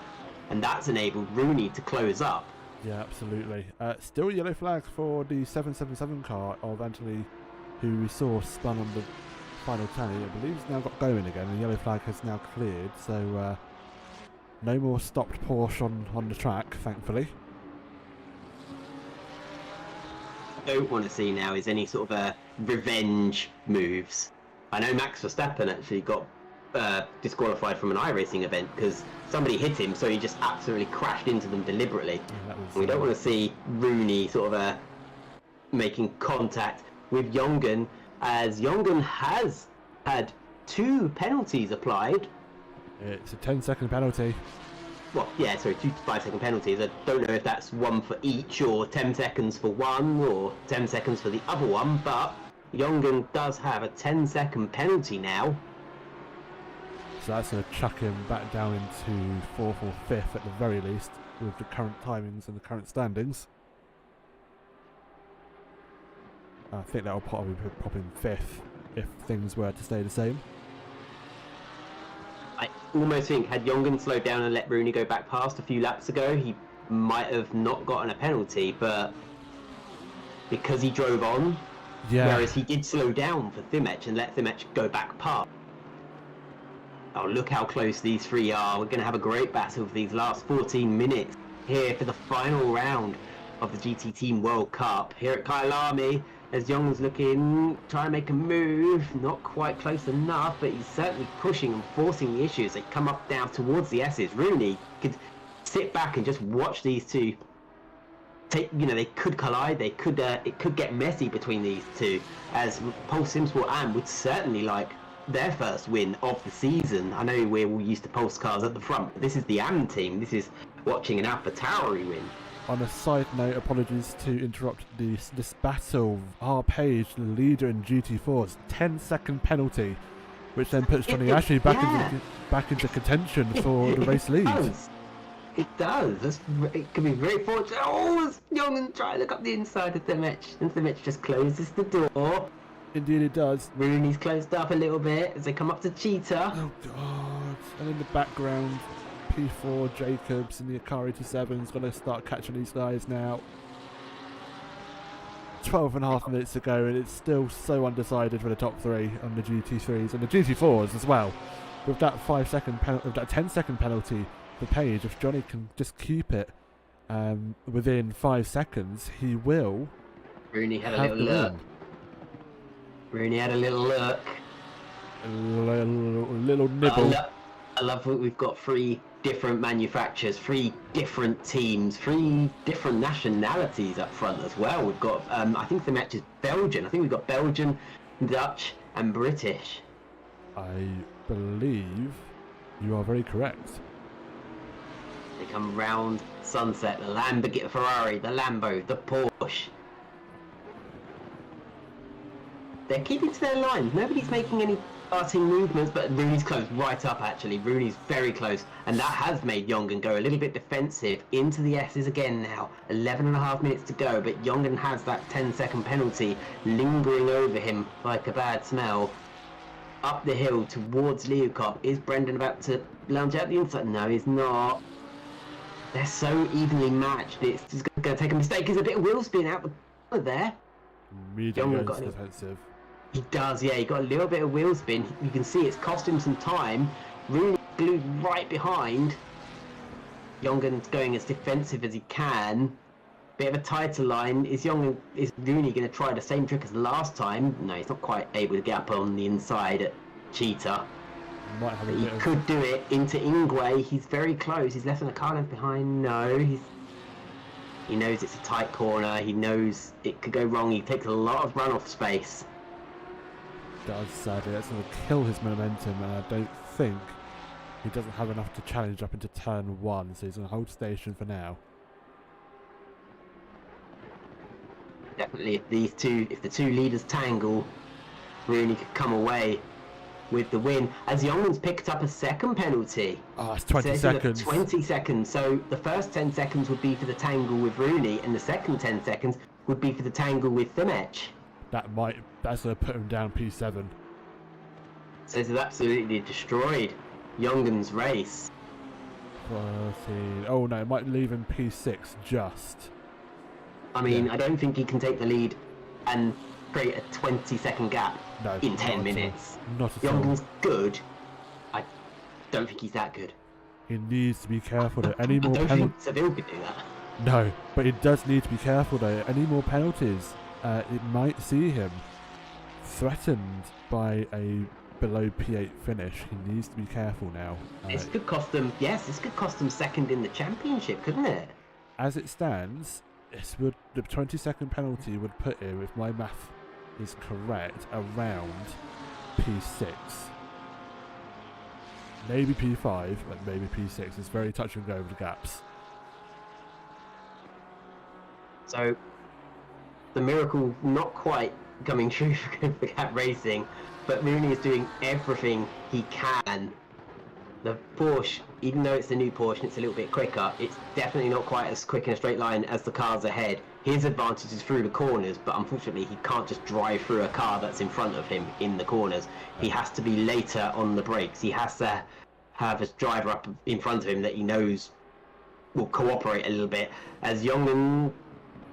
and that's enabled Rooney to close up. Yeah, absolutely. Still a yellow flag for the 777 car of Anthony, who we saw spun on the final turn. I believe he's now got going again, and the yellow flag has now cleared, so no more stopped Porsche on the track, thankfully. Don't want to see now is any sort of revenge moves. I know Max Verstappen actually got disqualified from an iRacing event because somebody hit him, so he just absolutely crashed into them deliberately. Yeah, we don't want to see Rooney sort of making contact with Jongen, as Jongen has had 2 penalties applied. It's a 10-second penalty. Well, yeah, sorry, 2 5-second penalties. I don't know if that's 1 for each, or 10 seconds for one, or 10 seconds for the other one, but Jongen does have a 10-second penalty now. So that's going to chuck him back down into 4th or 5th at the very least, with the current timings and the current standings. I think that will probably pop him 5th if things were to stay the same. I almost think had Jongen slowed down and let Rooney go back past a few laps ago, he might have not gotten a penalty, but because he drove on, whereas he did slow down for Dimech and let Dimech go back past. Oh, look how close these three are. We're going to have a great battle for these last 14 minutes here for the final round of the GT Team World Cup here at Kyalami, as Jongen's looking, trying to make a move, not quite close enough, but he's certainly pushing and forcing the issue as they come up down towards the S's. Rooney could sit back and just watch these two take, they could collide, it could get messy between these two, as Pulse Simsport AM would certainly like their first win of the season. I know we're all used to Pulse cars at the front, but this is the AM team. This is watching an AlphaTauri win. On a side note, apologies to interrupt this battle. R. Page, the leader in GT4's 10-second penalty, which then puts Johnny Ashley back into contention for the race lead. It does. It can be very fortunate. Oh, it's Jongen trying to look up the inside of Dimech, and Dimech just closes the door. Indeed it does. Rooney's closed up a little bit as they come up to Cheetah. Oh God. And in the background, P4 Jacobs and the Akari T7's going to start catching these guys now. 12.5 minutes to go, and it's still so undecided for the top 3 on the GT3s and the GT4s as well. With that 10-second penalty for Page, if Johnny can just keep it within 5 seconds, he will. Rooney had a little look. Rooney had a little look. A little nibble. I love that we've got 3 different manufacturers, 3 different teams, 3 different nationalities up front as well. We've got, I think the match is Belgian. I think we've got Belgian, Dutch and British. I believe you are very correct. They come round sunset, the Lamborghini, Ferrari, the Lambo, the Porsche. they're keeping to their line. Nobody's making any arting movements, but Rooney's close right up, actually. Rooney's very close, and that has made Jongen go a little bit defensive into the S's again now. 11.5 minutes to go, but Jongen has that 10-second penalty lingering over him like a bad smell. Up the hill towards Leeuwkop. Is Brendan about to lunge out the inside? No, he's not. They're so evenly matched. It's just going to take a mistake. There's a bit of wheel spin out the corner there. Immediately goes defensive. He does, yeah. He got a little bit of wheel spin. You can see it's cost him some time. Rooney glued right behind. Jongen's going as defensive as he can. Bit of a tighter line. Is Rooney going to try the same trick as last time? No, he's not quite able to get up on the inside at Cheetah. Might have but he could do it into Ingwe. He's very close. He's less than a car length behind. No, he knows it's a tight corner. He knows it could go wrong. He takes a lot of runoff space. Does sadly. That's going to kill his momentum, and I don't think he doesn't have enough to challenge up into turn 1, so he's going to hold station for now. Definitely, if the two leaders tangle, Rooney could come away with the win. As Jongen's picked up a second penalty. Oh, it's 20 seconds. 20 seconds. So the first 10 seconds would be for the tangle with Rooney, and the second 10 seconds would be for the tangle with Thimech. That's going to put him down P7. So this is absolutely destroyed Jongen's race. 14. Oh no, it might leave him P6 just. I mean, yeah. I don't think he can take the lead and create a 20-second gap in 10 minutes. Not at all. Jongen's good. I don't think he's that good. He needs to be careful though. Any more I don't think Seville could do that. No, but he does need to be careful though. Any more penalties, it might see him threatened by a below P8 finish. He needs to be careful now. This could cost them. Yes, this could cost them second in the championship, couldn't it? As it stands, the 20-second penalty would put him, if my math is correct, around P6. Maybe P5, but maybe P6. It's very touch and go with the gaps. So, the miracle not quite coming true for Gap Racing, but Rooney is doing everything he can. The Porsche, even though it's a new Porsche and it's a little bit quicker, it's definitely not quite as quick in a straight line as the cars ahead. His advantage is through the corners, but unfortunately he can't just drive through a car that's in front of him in the corners. He has to be later on the brakes. He has to have his driver up in front of him that he knows will cooperate a little bit. As Jongen,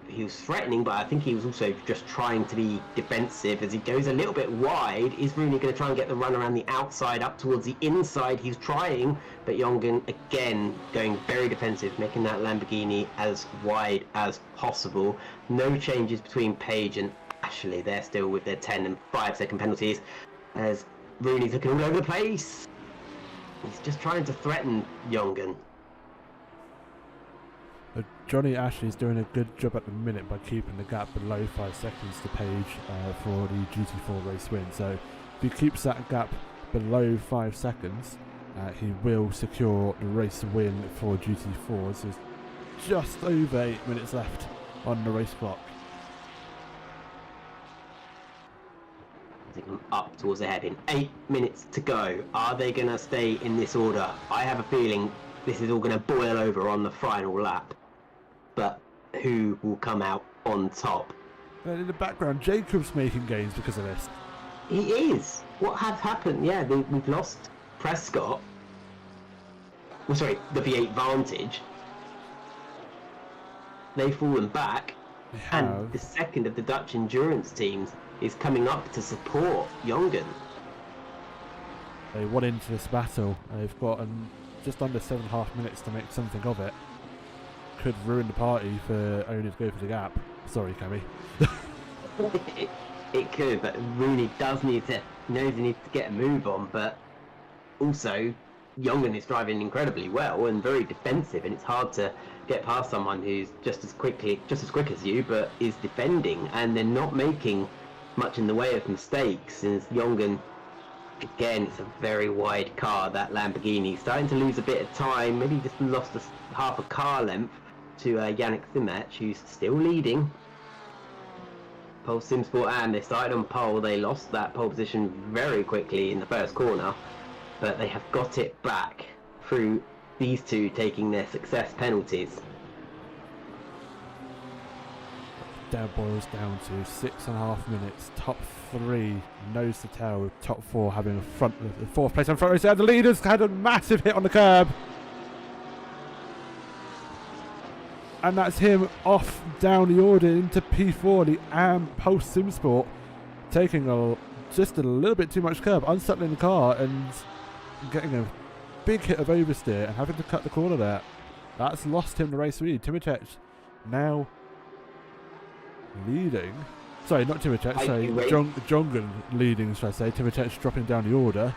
he was threatening, but I think he was also just trying to be defensive. As he goes a little bit wide, is Rooney going to try and get the run around the outside up towards the inside? He's trying, but Jongen again going very defensive, making that Lamborghini as wide as possible. No changes between Page and Ashley. They're still with their 10 and 5 second penalties, as Rooney's looking all over the place. He's just trying to threaten Jongen. Johnny Ashley's doing a good job at the minute by keeping the gap below 5 seconds to Page for the GT4 race win. So if he keeps that gap below 5 seconds, he will secure the race win for GT4. So there's just over 8 minutes left on the race clock. Taking them up towards the hairpin. 8 minutes to go. Are they going to stay in this order? I have a feeling this is all going to boil over on the final lap. But who will come out on top? And in the background, Jacob's making gains because of this. He is. What has happened? Yeah, we've lost Prescott. Well, sorry, the V8 Vantage. They've fallen back. And the second of the Dutch endurance teams is coming up to support Jongen. They won into this battle. They've got just under 7.5 minutes to make something of it. Could ruin the party for oNiD to go for the gap. Sorry, Cammy. It could, but Rooney does need to. He knows he needs to get a move on, but also Jongen is driving incredibly well and very defensive, and it's hard to get past someone who's just as quick as you, but is defending, and they're not making much in the way of mistakes. Since Jongen, again, it's a very wide car, that Lamborghini, starting to lose a bit of time. Maybe just lost half a car length to Yannick Thimech, who's still leading. Pole SimSport, and they started on pole. They lost that pole position very quickly in the first corner, but they have got it back through these two taking their success penalties. Down boils down to 6.5 minutes. Top 3 nose to tail, with top 4 having the 4th place on front race. The leaders had a massive hit on the curb, and that's him off down the order into P4. The Post SimSport taking just a little bit too much curb, unsettling the car and getting a big hit of oversteer and having to cut the corner there. That's lost him the race lead. Timotech now leading. Sorry, not Timotech, sorry, Jongan leading, should I say. Timotech dropping down the order.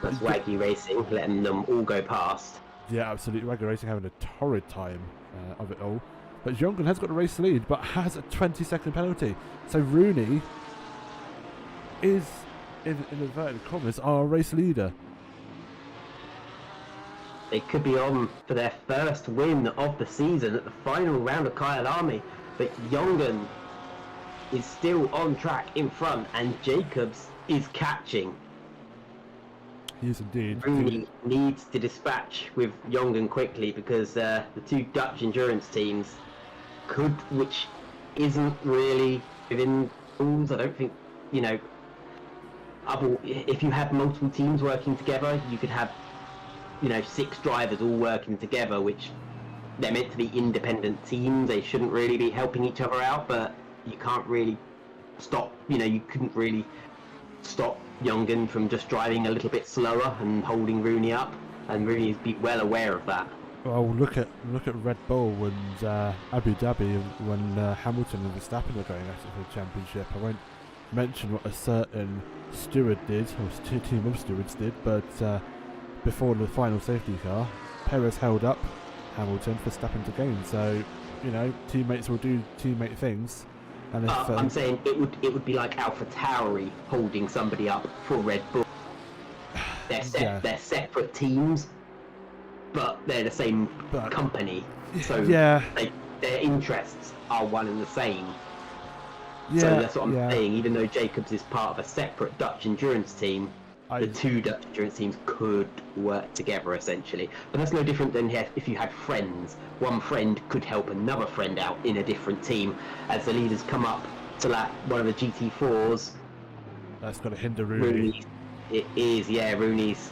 That's Waggy Racing, letting them all go past. Yeah, absolutely. Waggy Racing having a torrid time of it all. But Jongan has got the race lead, but has a 20-second penalty. So Rooney is, in inverted commas, our race leader. They could be on for their first win of the season at the final round of Kyalami, but Jongan is still on track in front, and Jacobs is catching. He is indeed. Rooney needs to dispatch with Jongan quickly, because the two Dutch endurance teams could, which isn't really within rules. I don't think, you know, if you had multiple teams working together, you could have, you know, 6 drivers all working together, which they're meant to be independent teams. They shouldn't really be helping each other out, but you can't really stop, you know, you couldn't really stop Jongan from just driving a little bit slower and holding Rooney up, and Rooney is be well aware of that. Well, look at Red Bull and Abu Dhabi when Hamilton and Verstappen were going at it for the championship. I won't mention what a certain steward did, or team of stewards did, but before the final safety car, Perez held up Hamilton, Verstappen to gain. So, you know, teammates will do teammate things. And if, I'm saying it would be like AlphaTauri holding somebody up for Red Bull. They're separate teams, but they're the same company. So their interests are one and the same. Yeah, so that's what I'm saying. Even though Jacobs is part of a separate Dutch endurance team, the two Dutch endurance teams could work together essentially. But that's no different than if you had friends. One friend could help another friend out in a different team. As the leaders come up to one of the GT4s, that's got to hinder Rooney. It is, yeah. Rooney's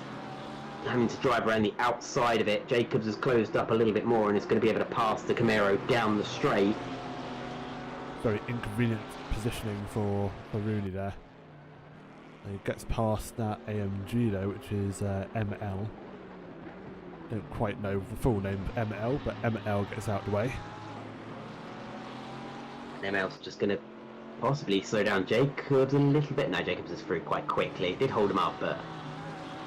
having to drive around the outside of it. Jacobs has closed up a little bit more and is going to be able to pass the Camaro down the straight. Very inconvenient positioning for Rooney there. He gets past that AMG though, which is ML. Don't quite know the full name of ML, but ML gets out of the way. ML's just going to possibly slow down Jacobs a little bit. No, Jacobs is through quite quickly. Did hold him up, but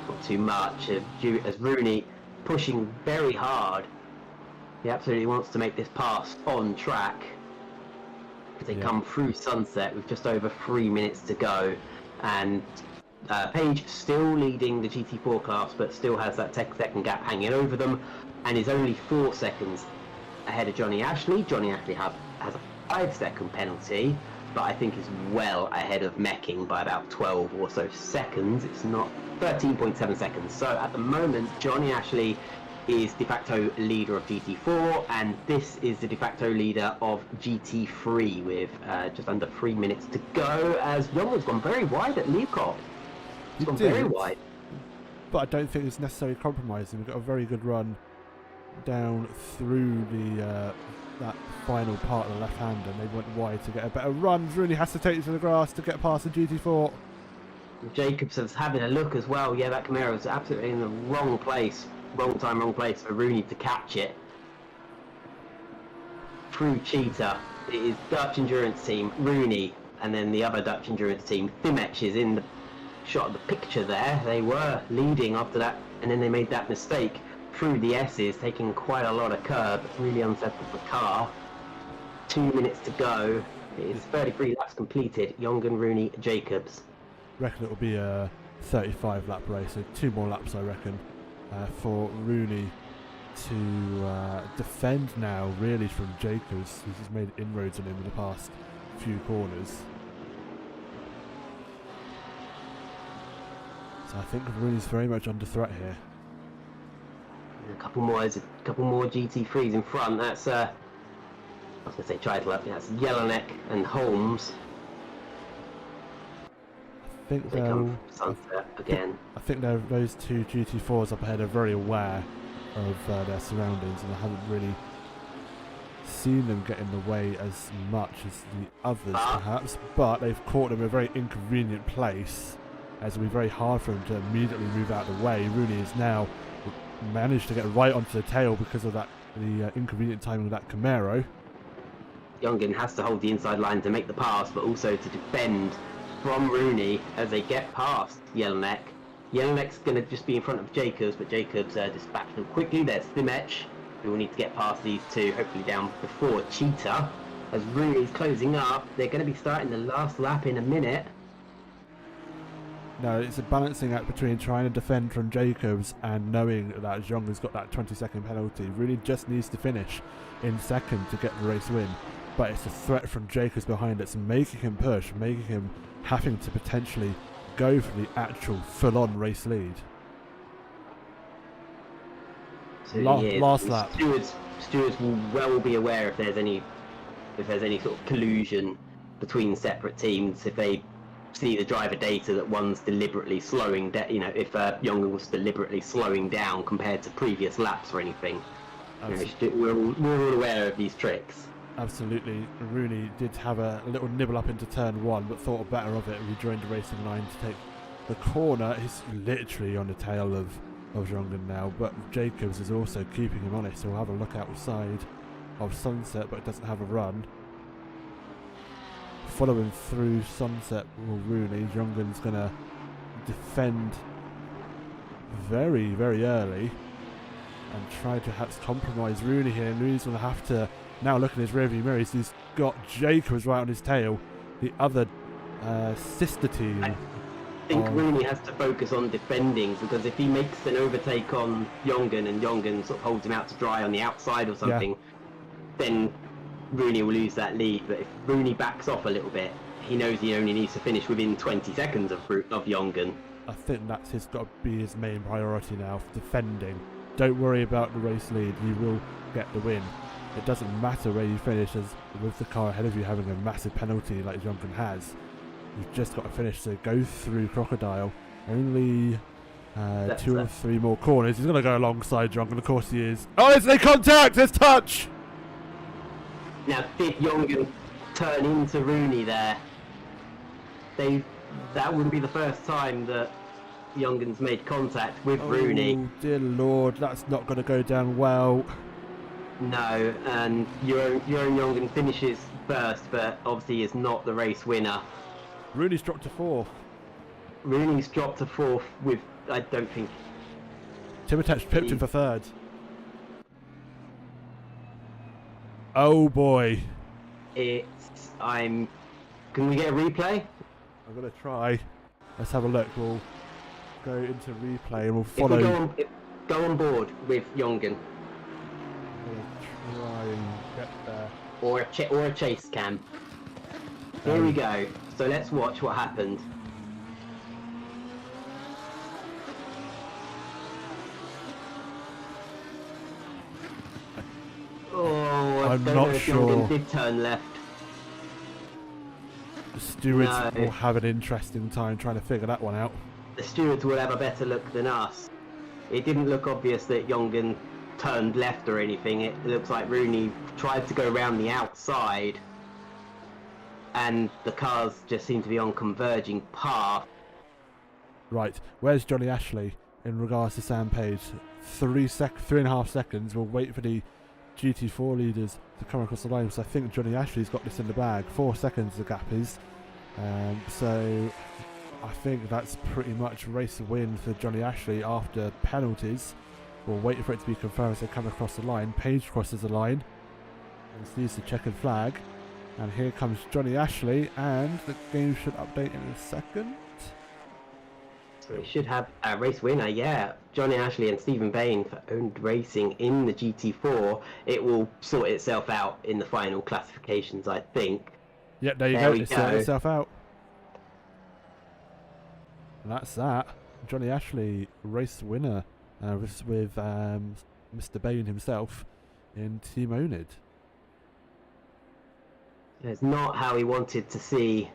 not too much. As Rooney pushing very hard, he absolutely wants to make this pass on track. They come through sunset with just over 3 minutes to go. And Page still leading the GT4 class, but still has that 10-second gap hanging over them, and is only 4 seconds ahead of Johnny Ashley. Johnny Ashley has a 5-second penalty, but I think is well ahead of Mecking by about 12 or so seconds. It's not 13.7 seconds. So at the moment, Johnny Ashley is de facto leader of GT4, and this is the de facto leader of GT3 with just under 3 minutes to go, as Jongan's gone very wide at Leeuwkop. He's gone very wide. But I don't think it's necessarily compromising. We've got a very good run down through the that final part of the left-hander, and they went wide to get a better run. Really has to take it to the grass to get past the GT4. Jacobs is having a look as well. Yeah, that Camaro is absolutely in the wrong place. Wrong time, wrong place for Rooney to catch it. Through Cheetah, it is Dutch endurance team, Rooney, and then the other Dutch endurance team, Timech, is in the shot of the picture there. They were leading after that, and then they made that mistake through the S's, taking quite a lot of curb, really unsettled the car. 2 minutes to go. It is 33 laps completed. Jongan, Rooney, Jacobs. I reckon it will be a 35 lap race, so 2 more laps I reckon. For Rooney to defend now, really, from Jacobs, who's made inroads on him in the past few corners. So I think Rooney's very much under threat here. A couple more GT3s in front. That's I was going to say title up. That's Yellowneck and Holmes. I think They come from Sunset again. I think those two GT4s up ahead are very aware of their surroundings, and I haven't really seen them get in the way as much as the others perhaps, but they've caught them in a very inconvenient place, as it'll be very hard for them to immediately move out of the way. Rooney has now managed to get right onto the tail because of the inconvenient timing of that Camaro. Youngin has to hold the inside line to make the pass, but also to defend from Rooney as they get past Yellowneck. Yellowneck's going to just be in front of Jacobs, but Jacobs dispatched them quickly. There's SimRacing, who will need to get past these two, hopefully down before Cheetah. As Rooney's closing up, they're going to be starting the last lap in a minute. No, it's a balancing act between trying to defend from Jacobs and knowing that Zhong has got that 20-second penalty. Really just needs to finish in second to get the race win. But it's a threat from Jacobs behind that's making him push, making him having to potentially go for the actual full-on race lead. So last lap. Stewards will well be aware if there's any sort of collusion between separate teams. If they see the driver data that one's deliberately slowing down, you know, if Youngin was deliberately slowing down compared to previous laps or anything. You know, we're all aware of these tricks. Absolutely. Rooney did have a little nibble up into turn one, but thought better of it and rejoined the racing line to take the corner. He's literally on the tail of Zhongan now, but Jacobs is also keeping him honest, so we'll have a look outside of Sunset, but it doesn't have a run. Following through Sunset will Rooney. Zhongan's going to defend very, very early and try to perhaps compromise Rooney here. And Rooney's going to have to now look in his rearview mirrors. He's got Jacobs right on his tail. The other sister team. I think Rooney has to focus on defending, because if he makes an overtake on Yongan and Yongan sort of holds him out to dry on the outside or something, then Rooney will lose that lead. But if Rooney backs off a little bit, he knows he only needs to finish within 20 seconds of Yongan. I think that's got to be his main priority now, defending. Don't worry about the race lead, you will get the win. It doesn't matter where you finish, as with the car ahead of you having a massive penalty like Jonathan has. You've just got to finish, so go through Crocodile. Only 2 or 3 more corners. He's going to go alongside Jonathan, of course he is. Oh, there's no contact! There's touch! Now, did Jongan turn into Rooney there? That wouldn't be the first time that Jongan's made contact with Rooney. Oh, dear Lord, that's not going to go down well. No, and Jeroen Jongan finishes first, but obviously is not the race winner. Rooney's dropped to 4th. Rooney's dropped to 4th with, I don't think... Timotech pipped him for 3rd. Oh boy. Can we get a replay? I'm going to try. Let's have a look. We'll go into replay and we'll follow... Go on board with Jongan. Try and get there. Or a chase cam. Here we go. So let's watch what happened. Oh, I don't know if Jongan did turn left. The stewards will have an interesting time trying to figure that one out. The stewards will have a better look than us. It didn't look obvious that Jongan turned left or anything. It looks like Rooney tried to go around the outside, and the cars just seem to be on converging path. Right, where's Johnny Ashley in regards to Sam Page? 3.5 seconds. We'll wait for the GT4 leaders to come across the line, so I think Johnny Ashley's got this in the bag. 4 seconds the gap is. So I think that's pretty much race win for Johnny Ashley after penalties. We'll wait for it to be confirmed as they come across the line. Page crosses the line and sees the checkered flag. And here comes Johnny Ashley, and the game should update in a second. So we should have a race winner, yeah. Johnny Ashley and Stephen Bain for oNiD Racing in the GT4. It will sort itself out in the final classifications, I think. Yeah, there you There go. we It's sorted go. itself out. And that's that. Johnny Ashley, race winner, with Mr. Bain himself in Team oNiD. It's not how he wanted to see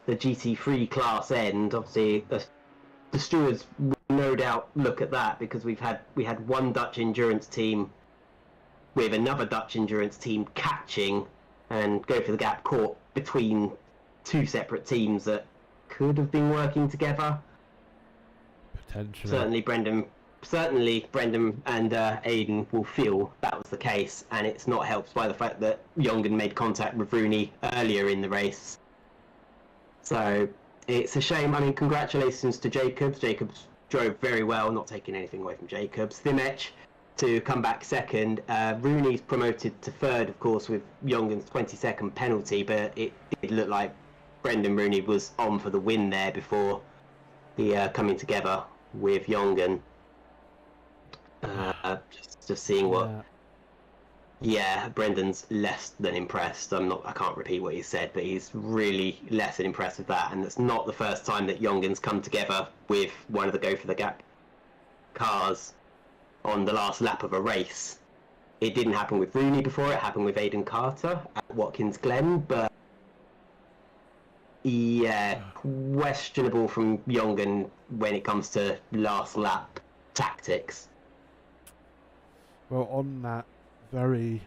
the GT3 class end. Obviously, the stewards will no doubt look at that because we had one Dutch endurance team with another Dutch endurance team catching and go for the gap caught between two separate teams that could have been working together. Potentially. Certainly Brendan and Aiden will feel that was the case, and it's not helped by the fact that Jongen made contact with Rooney earlier in the race. So it's a shame. I mean, congratulations to Jacobs. Jacobs drove very well, not taking anything away from Jacobs. Thimech to come back second. Rooney's promoted to third, of course, with Jongen's 20-second penalty, but it looked like Brendan Rooney was on for the win there before the coming together with Jongen. Just seeing what. Yeah, Brendan's less than impressed. I can't repeat what he said, but he's really less than impressed with that. And it's not the first time that Jongen's come together with one of the go for the gap cars on the last lap of a race. It didn't happen with Rooney before. It happened with Aiden Carter at Watkins Glen, but yeah, questionable from Jongen when it comes to last lap tactics. Well, on that very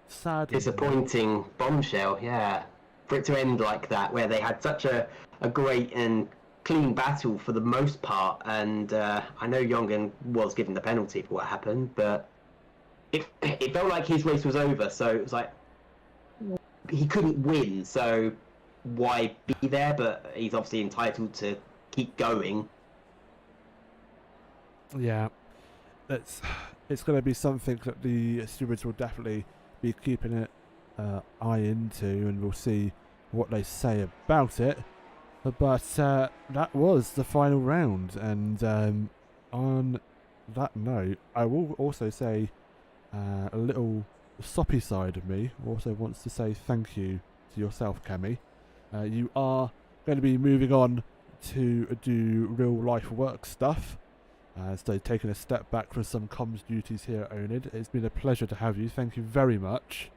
sad, disappointing bombshell, yeah, for it to end like that, where they had such a great and clean battle for the most part, and I know Jongen was given the penalty for what happened, but it felt like his race was over, so it was like he couldn't win, so why be there? But he's obviously entitled to keep going. Yeah, it's going to be something that the stewards will definitely be keeping an eye into, and we'll see what they say about it. But that was the final round, and on that note, I will also say a little soppy side of me also wants to say thank you to yourself, Cammy. You are going to be moving on to do real life work stuff. So taking a step back from some comms duties here at oNiD. It's been a pleasure to have you. Thank you very much.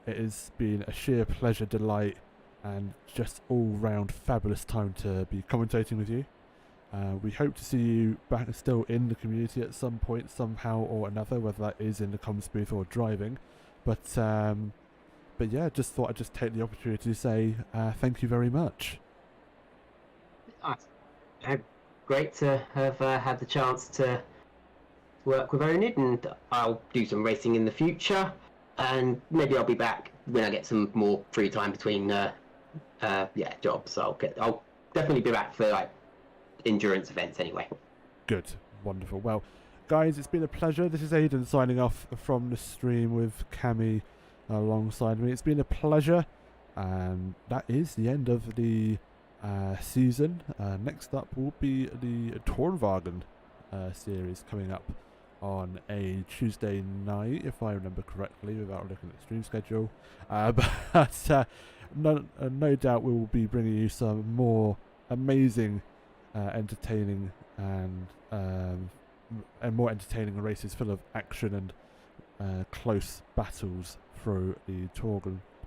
It has been a sheer pleasure, delight, and just all-round fabulous time to be commentating with you. We hope to see you back still in the community at some point, somehow or another, whether that is in the comms booth or driving. But yeah, just thought I'd just take the opportunity to say thank you very much. Great to have had the chance to work with oNiD, and I'll do some racing in the future, and maybe I'll be back when I get some more free time between jobs. So I'll definitely be back for like endurance events anyway. Good, wonderful. Well, guys, it's been a pleasure. This is Aidan signing off from the stream with Cammy alongside me. It's been a pleasure, and that is the end of the season. Next up will be the Tornwagen series coming up on a Tuesday night, if I remember correctly, without looking at the stream schedule. But no doubt we will be bringing you some more amazing, entertaining and more entertaining races full of action and close battles through the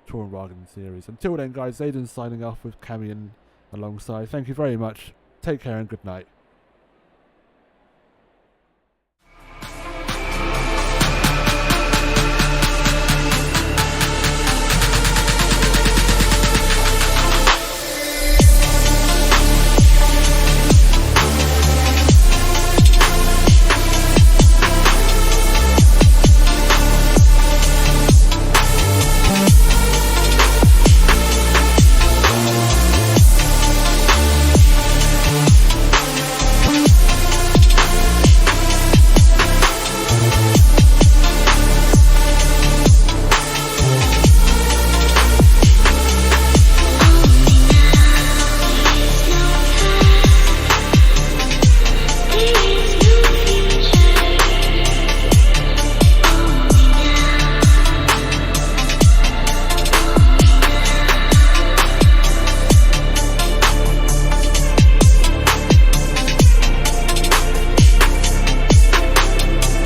Tornwagen series. Until then, guys, Aidan signing off with Cammy alongside. Thank you very much. Take care and good night.